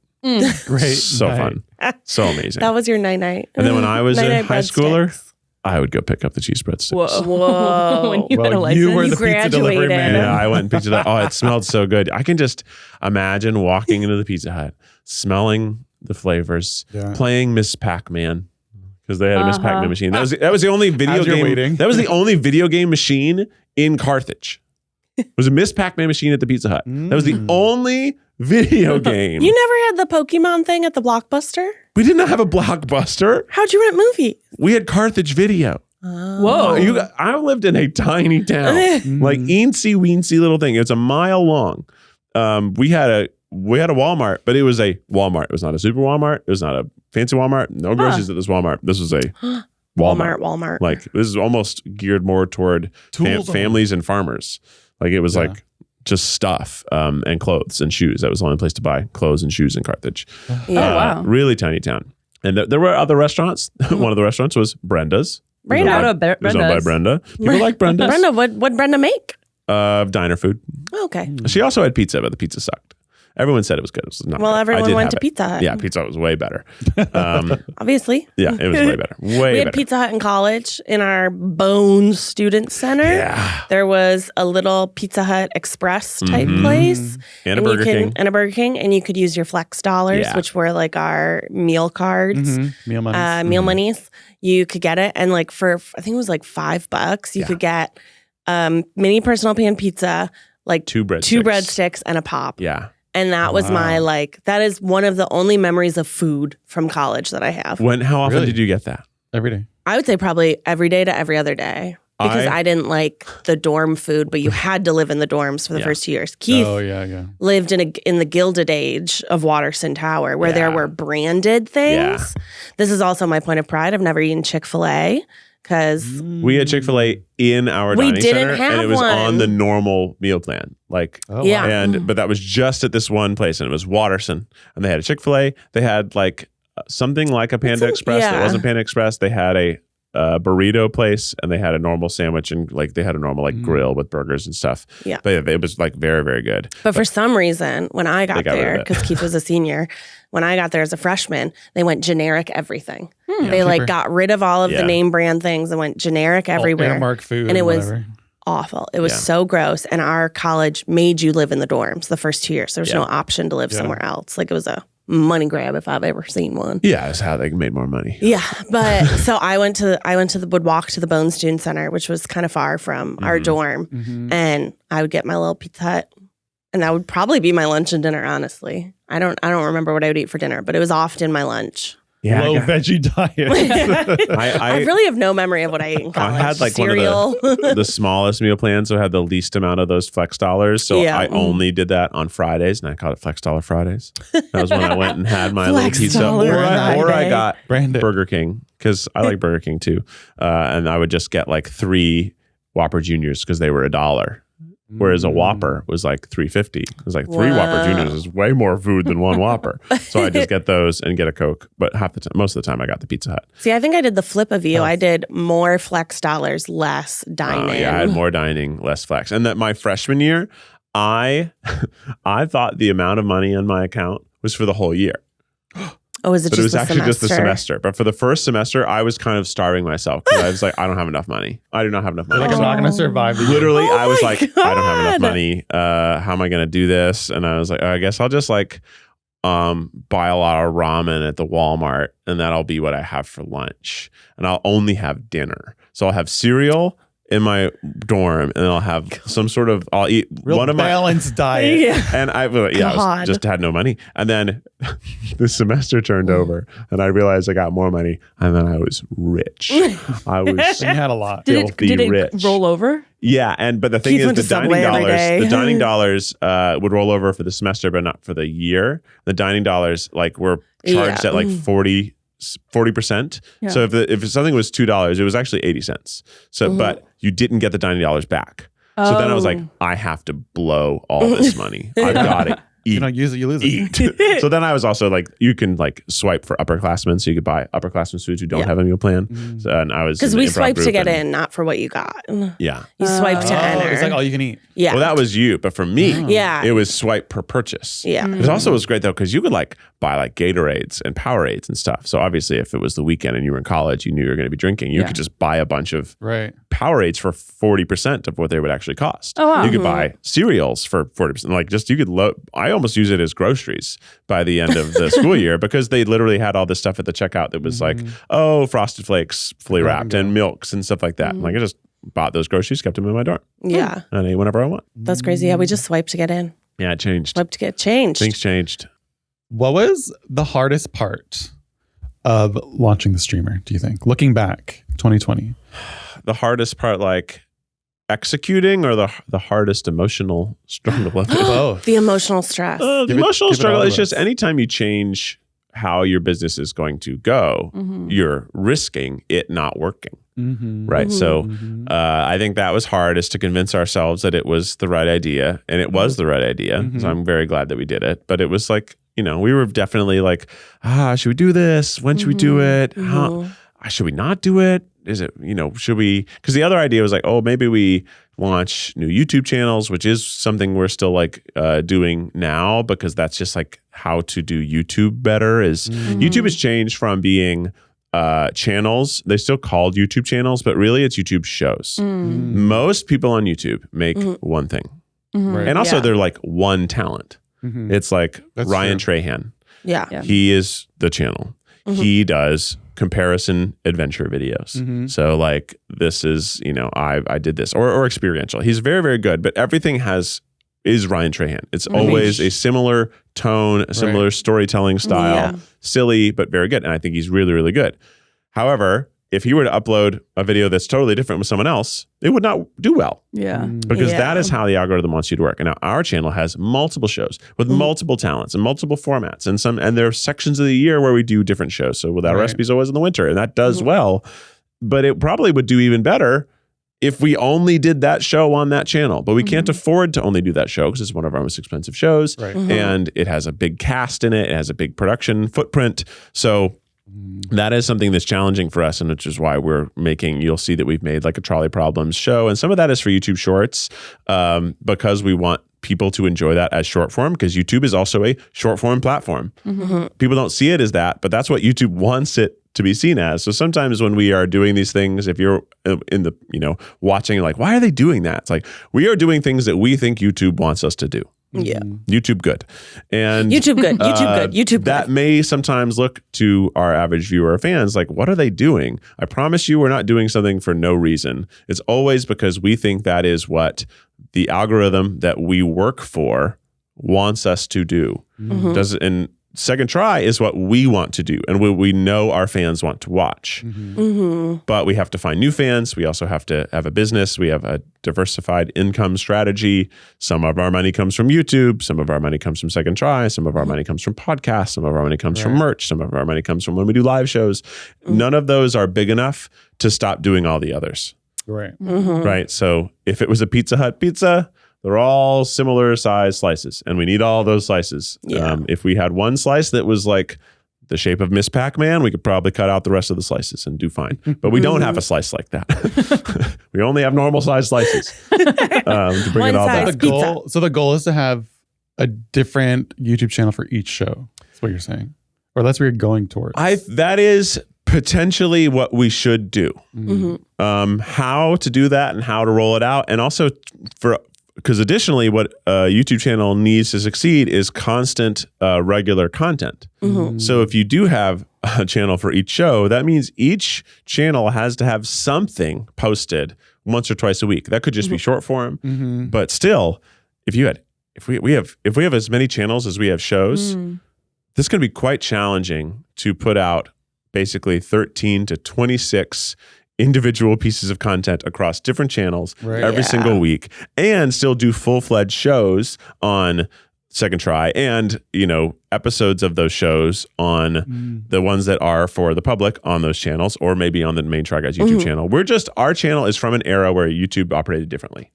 C: Great.
B: So
C: night.
B: fun. So amazing.
A: That was your night.
B: And then when I was a high schooler, I would go pick up the cheese breadsticks.
A: Whoa.
D: When you had a
C: Well,
D: license.
C: you were the pizza
A: graduated.
C: delivery man.
B: Yeah, I went and picked it up. Oh, it smelled so good. I can just imagine walking into the Pizza Hut, smelling the flavors, playing Miss Pac-Man because they had a Miss Pac-Man machine. That was the only video game.
C: Waiting.
B: That was the only video game machine in Carthage. It was a Miss Pac-Man machine at the Pizza Hut. That was the only video game.
A: You never had the Pokemon thing at the Blockbuster?
B: We did not have a Blockbuster.
A: How'd you rent movies?
B: We had Carthage Video.
D: Whoa.
B: I lived in a tiny town, like eensy weensy little thing. It's a mile long. We had a Walmart, but it was a Walmart. It was not a super Walmart. It was not a fancy Walmart. No groceries at this Walmart. This was a
A: Walmart.
B: Like this is almost geared more toward families and farmers. Like it was like just stuff and clothes and shoes. That was the only place to buy clothes and shoes in Carthage.
D: Wow.
B: Really tiny town. And there were other restaurants. One of the restaurants was Brenda's.
A: Brenda.
B: It was owned by Brenda. People like Brenda's.
A: Brenda, what'd Brenda make?
B: Diner food.
A: Okay.
B: She also had pizza, but the pizza sucked. Everyone said it was good. It was not
A: Well,
B: good.
A: everyone went to Pizza Hut.
B: Yeah, Pizza Hut was way better.
A: Obviously.
B: Yeah, it was way better.
A: We
B: Way
A: had
B: better.
A: Pizza Hut in college in our Bones Student Center.
B: Yeah.
A: There was a little Pizza Hut Express type place.
B: And a Burger King.
A: And a Burger King. And you could use your Flex dollars,
B: Yeah.
A: which were like our meal cards,
C: Meal money.
A: meal monies. You could get it. And like for, I think it was like $5, you could get mini personal pan pizza, like
B: Two breadsticks.
A: and a pop.
B: Yeah.
A: And that was my that is one of the only memories of food from college that I have.
B: How often
C: Really?
B: did you get that?
C: Every day.
A: I would say probably every day to every other day because I didn't like the dorm food, but you had to live in the dorms for the first 2 years. Keith lived in the Gilded Age of Waterston Tower where there were branded things. This is also my point of pride. I've never eaten Chick-fil-A because
B: We had Chick-fil-A in our
A: We
B: dining
A: didn't
B: center,
A: have
B: and it was
A: one.
B: on the normal meal plan. Like,
A: Yeah.
B: but that was just at this one place, and it was Waterston, and they had a Chick-fil-A. They had like something like a Panda Express that wasn't Panda Express. They had a burrito place, and they had a normal sandwich, and like they had a normal like grill with burgers and stuff.
A: Yeah.
B: But it was like very, very good.
A: But for some reason, when I got
B: rid of
A: there,
B: it.
A: because Keith was a senior, when I got there as a freshman, they went generic everything. They like got rid of all of the name brand things and went generic everywhere.
C: Airmark food.
A: And it was
C: whatever.
A: awful. It was so gross. And our college made you live in the dorms the first 2 years. There was no option to live somewhere else. Like it was a money grab if I've ever seen one.
B: Yeah, that's how they made more money.
A: Yeah, but so would walk to the Bone Student Center, which was kind of far from our dorm, and I would get my little Pizza Hut, and that would probably be my lunch and dinner. Honestly, I don't remember what I would eat for dinner, but it was often my lunch.
B: Yeah,
C: Low veggie diet.
A: I really have no memory of what I ate in college.
B: I had like
A: cereal.
B: one of the smallest meal plans, so I had the least amount of those flex dollars. So I only did that on Fridays, and I called it Flex Dollar Fridays. That was when I went and had my little
A: Flex
B: pizza,
A: Dollar
B: or I
A: Friday.
B: got
C: Branded.
B: Burger King because I like Burger King too, and I would just get like 3 Whopper Juniors because they were $1. Whereas a Whopper was like $3.50. It was like 3 Whopper Juniors is way more food than 1 Whopper. So I just get those and get a Coke. But most of the time, I got the Pizza Hut.
A: See, I think I did the flip of you. I did more flex dollars, less dining.
B: Yeah, I had more dining, less flex. And that my freshman year, I thought the amount of money on my account was for the whole year.
A: Oh, is it
B: But
A: just
B: it was
A: the
B: actually
A: semester?
B: just the semester. But for the first semester, I was kind of starving myself because I was like, I don't have enough money. I do not have enough money.
C: Like, I'm not going to survive. the year.
B: Literally,
A: Oh
B: I was
A: my
B: like, I don't have enough
A: God.
B: money. How am I going to do this? And I was like, I guess I'll just like buy a lot of ramen at the Walmart, and that'll be what I have for lunch. And I'll only have dinner. So I'll have cereal in my dorm, and I'll have some sort of, I'll eat
C: Real
B: one of my,
C: balanced diet.
A: Yeah.
B: and I
A: God.
B: just had no money. And then the semester turned over, and I realized I got more money, and then I was rich. I was
C: You had a lot.
B: filthy
D: Did it
B: rich.
D: roll over?
B: Yeah, but the thing
A: Keith
B: is,
A: went
B: the
A: to Subway
B: dining
A: every day.
B: dollars, the dining dollars would roll over for the semester, but not for the year. The dining dollars like were charged
A: Yeah.
B: at like 40%.
D: Yeah.
B: So if something was $2, it was actually 80 cents. So, but you didn't get the dining dollars back. So then I was like, I have to blow all this money. I've got to eat.
C: You don't use it, you lose it.
B: Eat. So then I was also like, you can like swipe for upperclassmen, so you could buy upperclassmen foods who don't have a meal plan. So, and I was
A: Because
B: in the
A: we
B: improv
A: swiped to
B: group
A: get
B: and-
A: in, not for what you got. You
B: Yeah.
A: swipe to enter.
C: It's like all you can eat.
A: Yeah.
B: Well, that was you, but for me,
A: Yeah.
B: it was swipe per purchase.
A: Yeah.
B: It also was great though because you could like buy like Gatorades and Powerades and stuff. So obviously if it was the weekend and you were in college, you knew you were going to be drinking, you could just buy a bunch of Powerades for 40% of what they would actually cost.
D: Oh, wow.
B: You could buy cereals for 40%. Like just you could I almost use it as groceries by the end of the school year because they literally had all this stuff at the checkout that was like, Frosted Flakes fully wrapped and milks and stuff like that. Like I just bought those groceries, kept them in my dorm.
A: Yeah.
B: And I ate whenever I want.
A: That's crazy. Yeah, we just swiped to get in.
B: Yeah, it changed.
A: Swiped to get changed.
B: Things changed.
C: What was the hardest part of launching the streamer, do you think? Looking back, 2020.
B: The hardest part, like executing, or the hardest emotional struggle?
C: Both.
A: The emotional stress.
B: The emotional struggle is just anytime you change how your business is going to go, you're risking it not working. Right. So I think that was hard, is to convince ourselves that it was the right idea. And it was the right idea. So I'm very glad that we did it. But it was like, we were definitely like, should we do this? When should we do it? How should we not do it? Is it, should we? Because the other idea was like, maybe we launch new YouTube channels, which is something we're still like doing now, because that's just like how to do YouTube better. Is YouTube has changed from being channels. They're still called YouTube channels, but really it's YouTube shows. Most people on YouTube make one thing. And also they're like one talent. It's like that's Ryan Trahan. Yeah. He is the channel. He does comparison adventure videos. So like this is, I did this or experiential. He's very, very good, but everything is Ryan Trahan. It's always a similar tone, a similar storytelling style, silly, but very good. And I think he's really, really good. However, if he were to upload a video that's totally different with someone else, it would not do well.
D: Yeah.
B: Because that is how the algorithm wants you to work. And now our channel has multiple shows with multiple talents and multiple formats, and there are sections of the year where we do different shows. So with our recipes always in the winter, and that does well, but it probably would do even better if we only did that show on that channel. But we can't afford to only do that show because it's one of our most expensive shows. And it has a big cast in it. It has a big production footprint. So that is something that's challenging for us, and which is why you'll see that we've made like a Trolley Problems show. And some of that is for YouTube Shorts, because we want people to enjoy that as short form, because YouTube is also a short form platform. People don't see it as that, but that's what YouTube wants it to be seen as. So sometimes when we are doing these things, if you're in the, watching, like, why are they doing that? It's like, we are doing things that we think YouTube wants us to do.
A: Yeah.
B: YouTube good. And
A: YouTube good. YouTube good.
B: That may sometimes look to our average viewer or fans like, what are they doing? I promise you we're not doing something for no reason. It's always because we think that is what the algorithm that we work for wants us to do. And Second Try is what we want to do and what we know our fans want to watch. But we have to find new fans. We also have to have a business. We have a diversified income strategy. Some of our money comes from YouTube. Some of our money comes from Second Try. Some of our money comes from podcasts. Some of our money comes from merch. Some of our money comes from when we do live shows. None of those are big enough to stop doing all the others. Right. So if it was a Pizza Hut pizza, they're all similar size slices, and we need all those slices. If we had one slice that was like the shape of Miss Pac-Man, we could probably cut out the rest of the slices and do fine. But we don't have a slice like that. We only have normal size slices to bring it all back.
C: The goal is to have a different YouTube channel for each show. That's what you're saying, or that's what you're going towards.
B: That is potentially what we should do. How to do that and how to roll it out, and also because additionally, what a YouTube channel needs to succeed is constant, regular content. So if you do have a channel for each show, that means each channel has to have something posted once or twice a week. That could just be short form, but still, if we have as many channels as we have shows, this is going to be quite challenging to put out basically 13 to 26 individual pieces of content across different channels every single week, and still do full-fledged shows on Second Try, and episodes of those shows on the ones that are for the public on those channels, or maybe on the main Try Guys YouTube channel. Our channel is from an era where YouTube operated differently.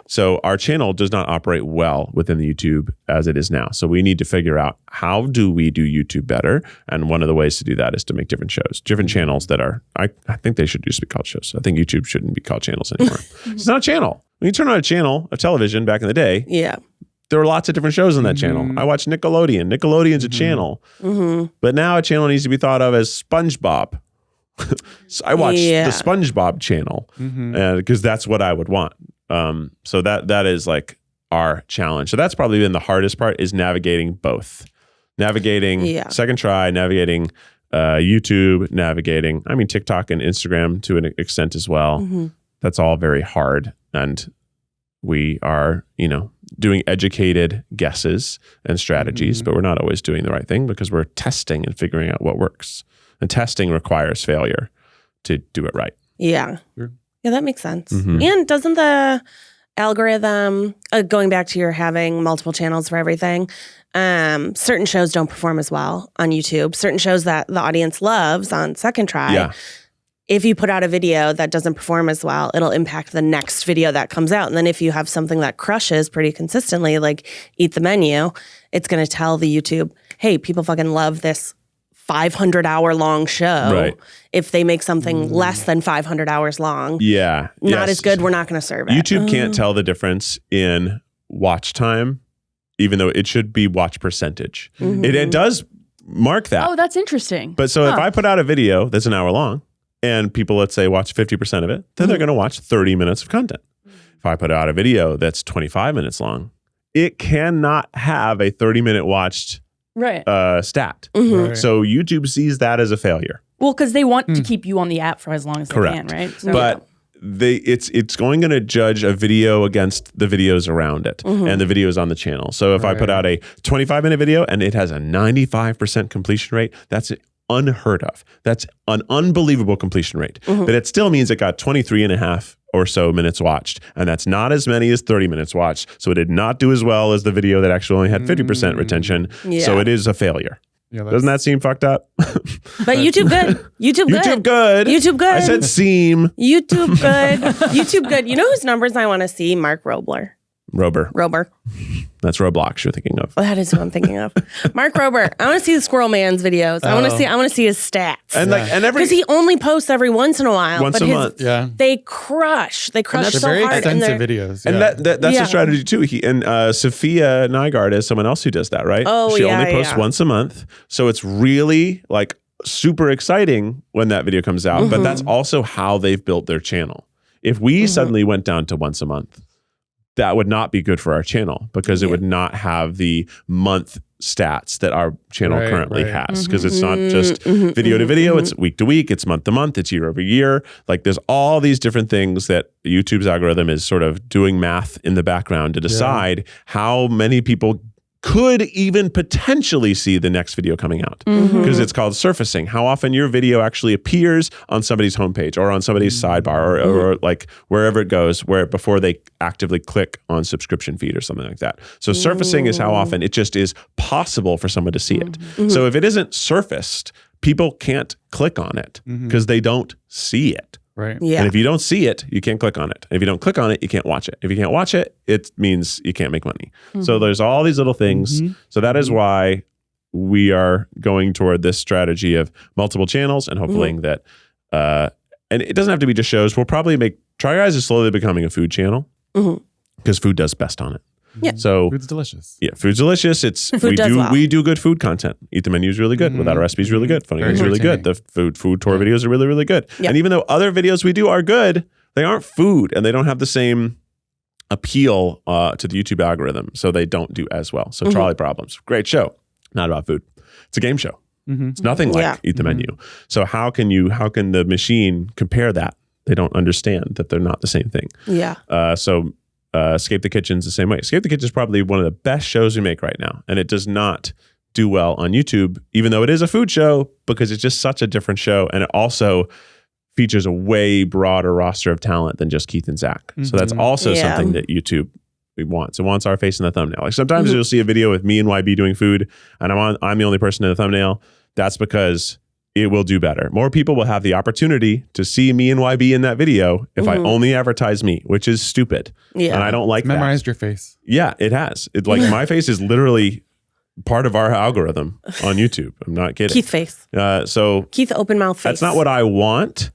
B: So our channel does not operate well within the YouTube as it is now. So we need to figure out, how do we do YouTube better? And one of the ways to do that is to make different shows, different channels that are, I think they should just be called shows. I think YouTube shouldn't be called channels anymore. It's not a channel. When you turn on a channel of television back in the day, there were lots of different shows on that channel. I watched Nickelodeon. Nickelodeon's a channel. But now a channel needs to be thought of as SpongeBob. So I watched the SpongeBob channel because that's what I would want. So that is like our challenge. So that's probably been the hardest part, is navigating both. Navigating Second Try, navigating YouTube, navigating, TikTok and Instagram to an extent as well. That's all very hard. And we are, doing educated guesses and strategies, but we're not always doing the right thing because we're testing and figuring out what works. And testing requires failure to do it right.
A: Yeah.
C: Sure.
A: Yeah, that makes sense. And doesn't the algorithm, going back to your having multiple channels for everything, certain shows don't perform as well on YouTube. Certain shows that the audience loves on Second Try, if you put out a video that doesn't perform as well, it'll impact the next video that comes out. And then if you have something that crushes pretty consistently, like Eat the Menu, it's going to tell the YouTube, hey, people fucking love this 500-hour long show.
B: Right.
A: If they make something less than 500 hours long, not as good, we're not going to serve it.
B: YouTube can't tell the difference in watch time, even though it should be watch percentage. It does mark that.
D: Oh, that's interesting.
B: But so if I put out a video that's an hour long and people, let's say, watch 50% of it, then they're going to watch 30 minutes of content. If I put out a video that's 25 minutes long, it cannot have a 30-minute watched stat.
C: Right.
B: So YouTube sees that as a failure.
D: Well, because they want to keep you on the app for as long as they can, right? So,
B: but it's going to judge a video against the videos around it and the videos on the channel. So if I put out a 25-minute video and it has a 95% completion rate, that's unheard of. That's an unbelievable completion rate. But it still means it got 23 and a half or so minutes watched. And that's not as many as 30 minutes watched. So it did not do as well as the video that actually only had 50% retention. So it is a failure.
C: Yeah,
B: doesn't that seem fucked up?
A: But YouTube good. YouTube good.
B: YouTube good.
A: YouTube good.
B: I said seem.
A: YouTube good. YouTube good. You know whose numbers I want to see? Mark Rober.
B: That's Roblox you're thinking of.
A: That is who I'm thinking of. Mark Rober. I want to see the Squirrel Man's videos. I want to see his stats.
B: And
A: because he only posts every once in a while.
B: Once a month.
C: Yeah.
A: They crush. They crush so
C: very
A: hard.
C: extensive videos.
B: And that's a strategy too. Sophia Nygaard is someone else who does that, right?
A: Oh,
B: she only posts once a month. So it's really like super exciting when that video comes out. But that's also how they've built their channel. If we suddenly went down to once a month, that would not be good for our channel because it would not have the month stats that our channel currently has, because it's not just video to video, it's week to week, it's month to month, it's year over year. Like there's all these different things that YouTube's algorithm is sort of doing math in the background to decide how many people could even potentially see the next video coming out, because it's called surfacing. How often your video actually appears on somebody's homepage or on somebody's sidebar or like wherever it goes, where before they actively click on subscription feed or something like that. So surfacing is how often it just is possible for someone to see it. So if it isn't surfaced, people can't click on it because they don't see it.
C: Right.
A: Yeah.
B: And if you don't see it, you can't click on it. And if you don't click on it, you can't watch it. If you can't watch it, it means you can't make money. So there's all these little things. So that is why we are going toward this strategy of multiple channels and hoping that, and it doesn't have to be just shows. We'll probably Try Guys is slowly becoming a food channel because food does best on it.
A: Yeah.
B: So
C: food's delicious.
B: Yeah, food's delicious. We do good food content. Eat the Menu is really good. Without a Recipe is really good. Funny is really good. The food tour videos are really, really good.
A: Yeah.
B: And even though other videos we do are good, they aren't food and they don't have the same appeal to the YouTube algorithm. So they don't do as well. So Trolley Problems, great show. Not about food. It's a game show. It's nothing like Eat the Menu. So how can the machine compare that? They don't understand that they're not the same thing.
A: Yeah.
B: Escape the Kitchen's the same way. Escape the Kitchen is probably one of the best shows we make right now. And it does not do well on YouTube, even though it is a food show, because it's just such a different show. And it also features a way broader roster of talent than just Keith and Zach. So that's also something that YouTube wants. It wants our face in the thumbnail. Like sometimes you'll see a video with me and YB doing food and I'm the only person in the thumbnail. That's because it will do better. More people will have the opportunity to see me and YB in that video if I only advertise me, which is stupid. Yeah. And I don't like
C: Memorized your face.
B: Yeah, it has. It's like my face is literally part of our algorithm on YouTube. I'm not kidding.
A: Keith face.
B: So
A: Keith open mouth face.
B: That's not what I want.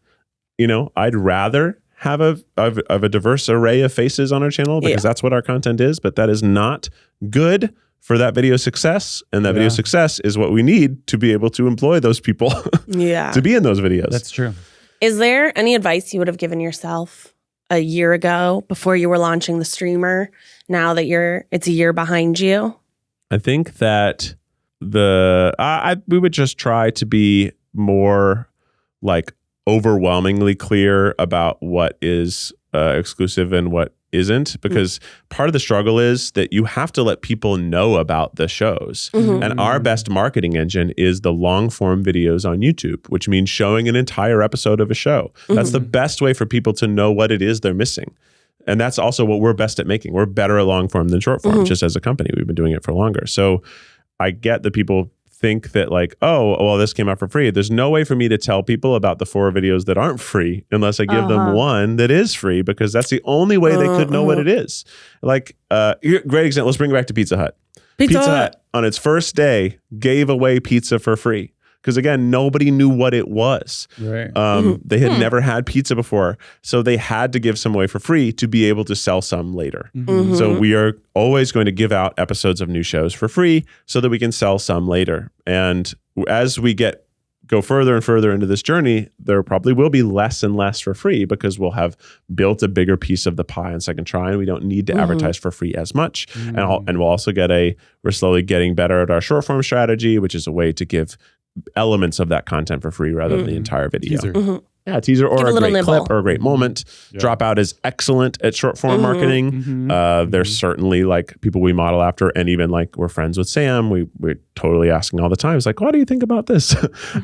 B: I'd rather have a diverse array of faces on our channel because that's what our content is, but that is not good for that video success. And that video success is what we need to be able to employ those people to be in those videos.
C: That's true.
A: Is there any advice you would have given yourself a year ago before you were launching the streamer, now that it's a year behind you?
B: I think that we would just try to be more like overwhelmingly clear about what is exclusive and what isn't, because part of the struggle is that you have to let people know about the shows. And our best marketing engine is the long form videos on YouTube, which means showing an entire episode of a show. That's the best way for people to know what it is they're missing. And that's also what we're best at making. We're better at long form than short form, just as a company. We've been doing it for longer. So I get that people think that like, oh, well, this came out for free. There's no way for me to tell people about the 4 videos that aren't free unless I give them one that is free, because that's the only way they could know what it is. Like, great example. Let's bring it back to Pizza Hut. Pizza Hut on its first day gave away pizza for free. Because again, nobody knew what it was.
C: Right.
B: They had never had pizza before. So they had to give some away for free to be able to sell some later. So we are always going to give out episodes of new shows for free so that we can sell some later. And as we go further and further into this journey, there probably will be less and less for free because we'll have built a bigger piece of the pie on second try, and we don't need to advertise for free as much. And we'll also we're slowly getting better at our short form strategy, which is a way to give elements of that content for free rather than the entire video.
C: Teaser.
B: Yeah, teaser or a great
A: nibble.
B: clip or a great moment. Dropout is excellent at short form marketing. There's certainly like people we model after, and even like we're friends with Sam. We're totally asking all the time. It's like, what do you think about this?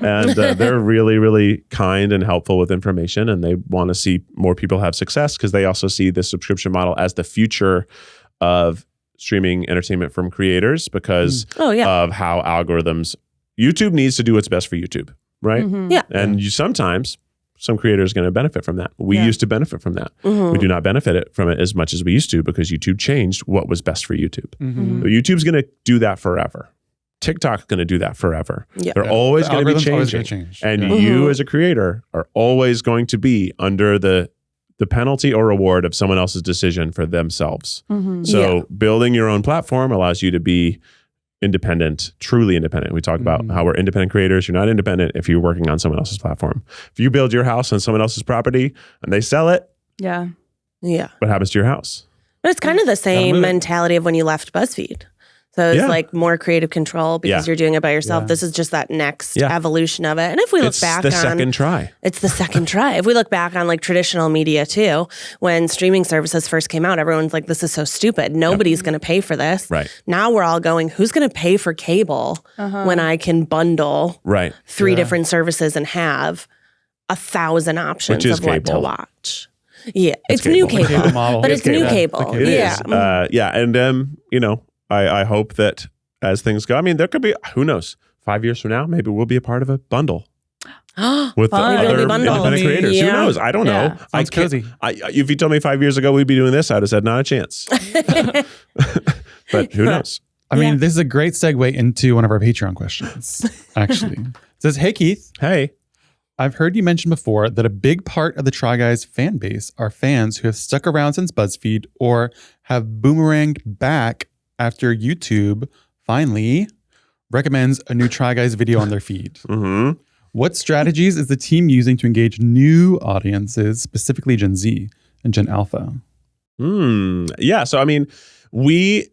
B: And they're really, really kind and helpful with information, and they want to see more people have success because they also see the subscription model as the future of streaming entertainment from creators because of how algorithms. YouTube needs to do what's best for YouTube, right?
A: Yeah.
B: And sometimes some creators are going to benefit from that. We used to benefit from that. We do not benefit from it as much as we used to because YouTube changed what was best for YouTube. But YouTube's going to do that forever. TikTok's going to do that forever. They're always going to be changing. And you as a creator are always going to be under the penalty or reward of someone else's decision for themselves. So building your own platform allows you to be independent, truly independent. We talk about how we're independent creators. You're not independent if you're working on someone else's platform. If you build your house on someone else's property and they sell it, what happens to your house?
A: But it's kind of the same mentality of when you left BuzzFeed. So it's like more creative control because you're doing it by yourself. This is just that next evolution of it. And if we look back on...
B: It's the second try.
A: It's the second try. If we look back on like traditional media too, when streaming services first came out, everyone's like, this is so stupid. Nobody's going to pay for this.
B: Right.
A: Now we're all going, who's going to pay for cable when I can bundle 3 different services and have 1,000 options of what to watch? Yeah, it's new cable, but it's new cable.
B: It is. And I hope that as things go, I mean, there could be, who knows, 5 years from now, maybe we'll be a part of a bundle with the other independent creators. Who knows? I don't know.
C: Sounds cozy.
B: If you told me 5 years ago we'd be doing this, I'd have said not a chance. But who knows?
C: I mean, this is a great segue into one of our Patreon questions, actually. It says, hey, Keith.
B: Hey.
C: I've heard you mention before that a big part of the Try Guys fan base are fans who have stuck around since BuzzFeed or have boomeranged back after YouTube finally recommends a new Try Guys video on their feed. What strategies is the team using to engage new audiences, specifically Gen Z and Gen Alpha?
B: Yeah. So, I mean, we,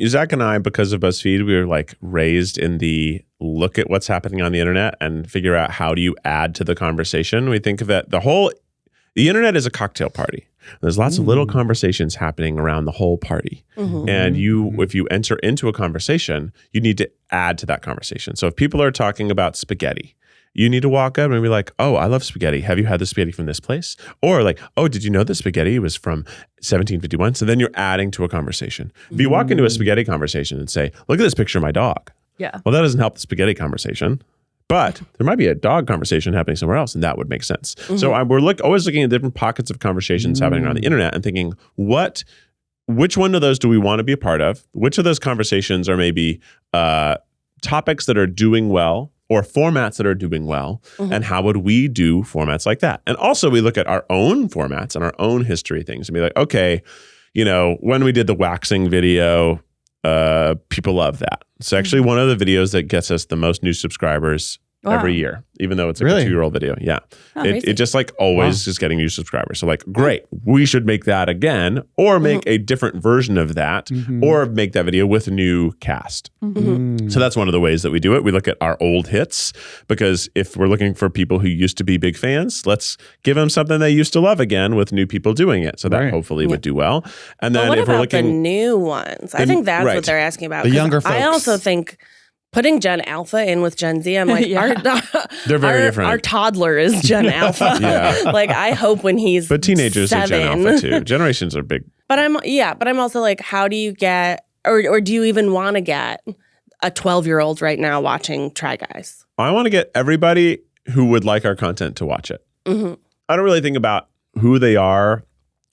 B: Zach and I, because of BuzzFeed, we were like raised in the look at what's happening on the internet and figure out how do you add to the conversation. We think of that the internet is a cocktail party. There's lots of little conversations happening around the whole party. And if you enter into a conversation, you need to add to that conversation. So if people are talking about spaghetti, you need to walk up and be like, oh, I love spaghetti. Have you had the spaghetti from this place? Or like, oh, did you know the spaghetti was from 1751? So then you're adding to a conversation. If you walk into a spaghetti conversation and say, look at this picture of my dog. Well, that doesn't help the spaghetti conversation. But there might be a dog conversation happening somewhere else, and that would make sense. So we're always looking at different pockets of conversations happening on the internet and thinking, which one of those do we want to be a part of? Which of those conversations are maybe topics that are doing well or formats that are doing well, and how would we do formats like that? And also we look at our own formats and our own history things and be like, okay, when we did the waxing video, people love that. It's actually one of the videos that gets us the most new subscribers every year, even though it's like a 2-year-old video. Yeah. It just like always is getting new subscribers. So like, great, we should make that again, or make a different version of that, or make that video with a new cast. So that's one of the ways that we do it. We look at our old hits, because if we're looking for people who used to be big fans, let's give them something they used to love again with new people doing it. So that hopefully would do well. And then
A: what
B: if we're
A: about
B: looking
A: the new ones, I think that's what they're asking about.
C: The younger folks.
A: I also think putting Gen Alpha in with Gen Z, I'm like,
B: they're very different.
A: Our toddler is Gen Alpha. Like, I hope when he's
B: But teenagers
A: 7.
B: are Gen Alpha too. Generations are big.
A: But I'm also like, how do you get, or do you even want to get a 12-year-old right now watching Try Guys?
B: I want to get everybody who would like our content to watch it. I don't really think about who they are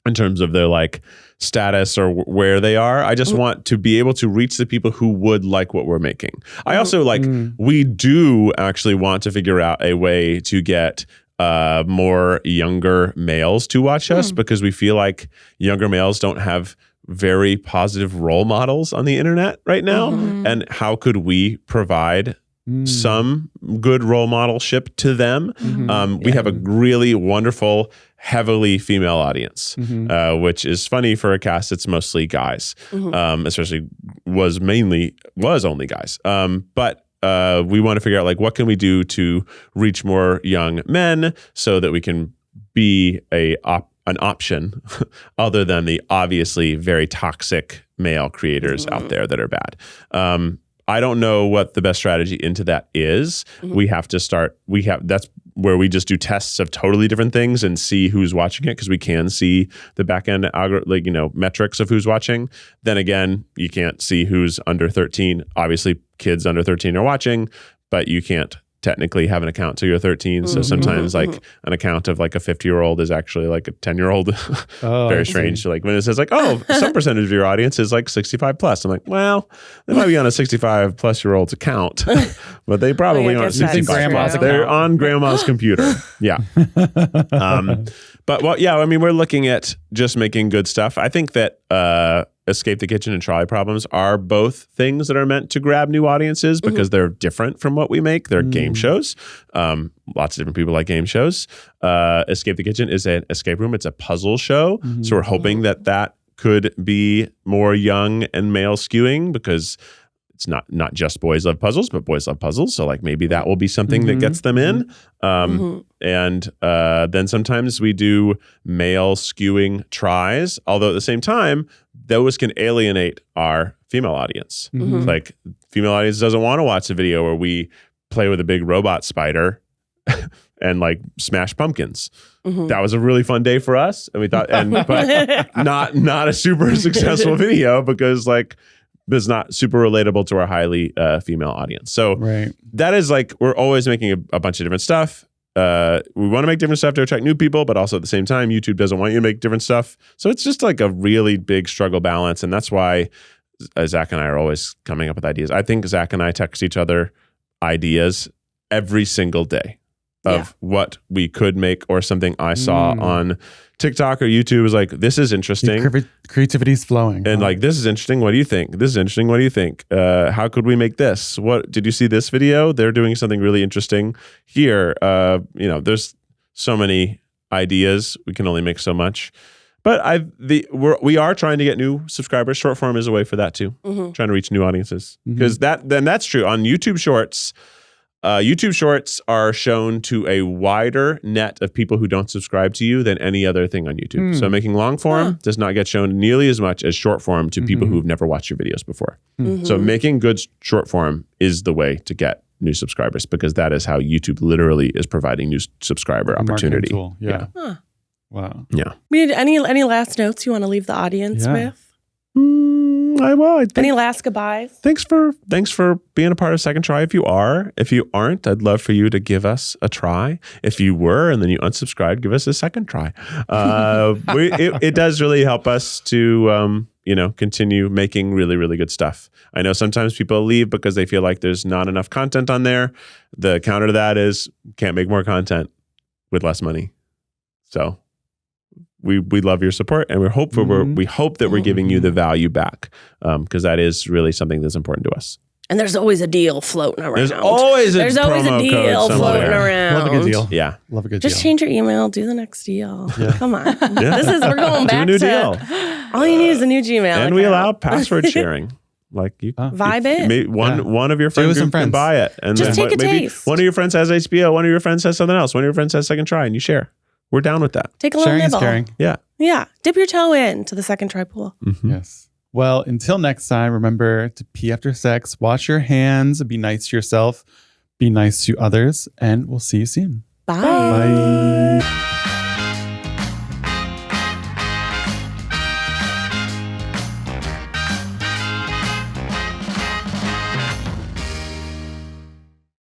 B: in terms of their like status or where they are. I just want to be able to reach the people who would like what we're making. I also we do actually want to figure out a way to get more younger males to watch us, because we feel like younger males don't have very positive role models on the internet right now. And how could we provide some good role modelship to them? We have a really wonderful, heavily female audience, which is funny for a cast that's mostly guys, especially was only guys. But we want to figure out like, what can we do to reach more young men so that we can be an option other than the obviously very toxic male creators out there that are bad. I don't know what the best strategy into that is. We have to start, that's where we just do tests of totally different things and see who's watching it, because we can see the back end metrics of who's watching. Then again, you can't see who's under 13. Obviously, kids under 13 are watching, but you can't technically have an account till you're 13. So sometimes like an account of like a 50-year-old is actually like a 10-year-old. Very strange. So like when it says like, oh, some percentage of your audience is like 65 plus. I'm like, well, they might be on a 65 plus year old's account, but they probably aren't 65. They're on grandma's computer. Yeah. But we're looking at just making good stuff. I think that Escape the Kitchen and Trolley Problems are both things that are meant to grab new audiences, because they're different from what we make. They're game shows. Lots of different people like game shows. Escape the Kitchen is an escape room. It's a puzzle show. So we're hoping that could be more young and male skewing, because it's not just boys love puzzles, but boys love puzzles. So like maybe that will be something that gets them in. And then sometimes we do male skewing tries, although at the same time, those can alienate our female audience. Like female audience doesn't want to watch a video where we play with a big robot spider and like smash pumpkins. That was a really fun day for us. And we thought, but not a super successful video, because like it's not super relatable to our highly female audience. So that is like, we're always making a bunch of different stuff. We want to make different stuff to attract new people, but also at the same time, YouTube doesn't want you to make different stuff. So it's just like a really big struggle balance. And that's why Zach and I are always coming up with ideas. I think Zach and I text each other ideas every single day of what we could make, or something I saw on TikTok or YouTube was like, this is interesting.
C: Creativity's flowing.
B: And like, this is interesting. What do you think? This is interesting. What do you think? How could we make this? What did you see this video? They're doing something really interesting here. There's so many ideas. We can only make so much. But we are trying to get new subscribers. Shortform is a way for that too. Trying to reach new audiences, because that's true on YouTube Shorts. YouTube Shorts are shown to a wider net of people who don't subscribe to you than any other thing on YouTube. So making long form does not get shown nearly as much as short form to people who've never watched your videos before. So making good short form is the way to get new subscribers, because that is how YouTube literally is providing new subscriber opportunity.
C: Tool. Yeah. Wow.
B: Yeah.
A: Any last notes you want to leave the audience with? Any last goodbyes?
B: Thanks for being a part of Second Try. If you aren't, I'd love for you to give us a try. If you were and then you unsubscribed, give us a second try. It does really help us to continue making really, really good stuff. I know sometimes people leave because they feel like there's not enough content on there. The counter to that is can't make more content with less money. So we love your support, and we hope that we're giving you the value back, because that is really something that's important to us.
A: And there's always a deal floating around.
B: There's always a
A: deal floating around.
C: Love a good deal.
B: Yeah.
C: Love a good deal.
A: Just change your email. Do the next deal.
C: Yeah.
A: Come on. We're going back
B: Do a new
A: to
B: deal.
A: all you need is a new Gmail.
B: And we allow password sharing. Like you
A: Vibe it.
B: One of your friends can buy it. And
A: just
B: then
A: take a
B: maybe
A: taste.
B: One of your friends has HBO, one of your friends has something else, one of your friends has Second Try, and you share. We're down with that.
A: Take a little
C: Sharing
A: nibble.
C: is caring.
B: Yeah.
A: Yeah. Dip your toe in to the Second Try pool.
B: Mm-hmm.
C: Yes. Well, until next time, remember to pee after sex, wash your hands, be nice to yourself, be nice to others, and we'll see you soon.
A: Bye.
C: Bye.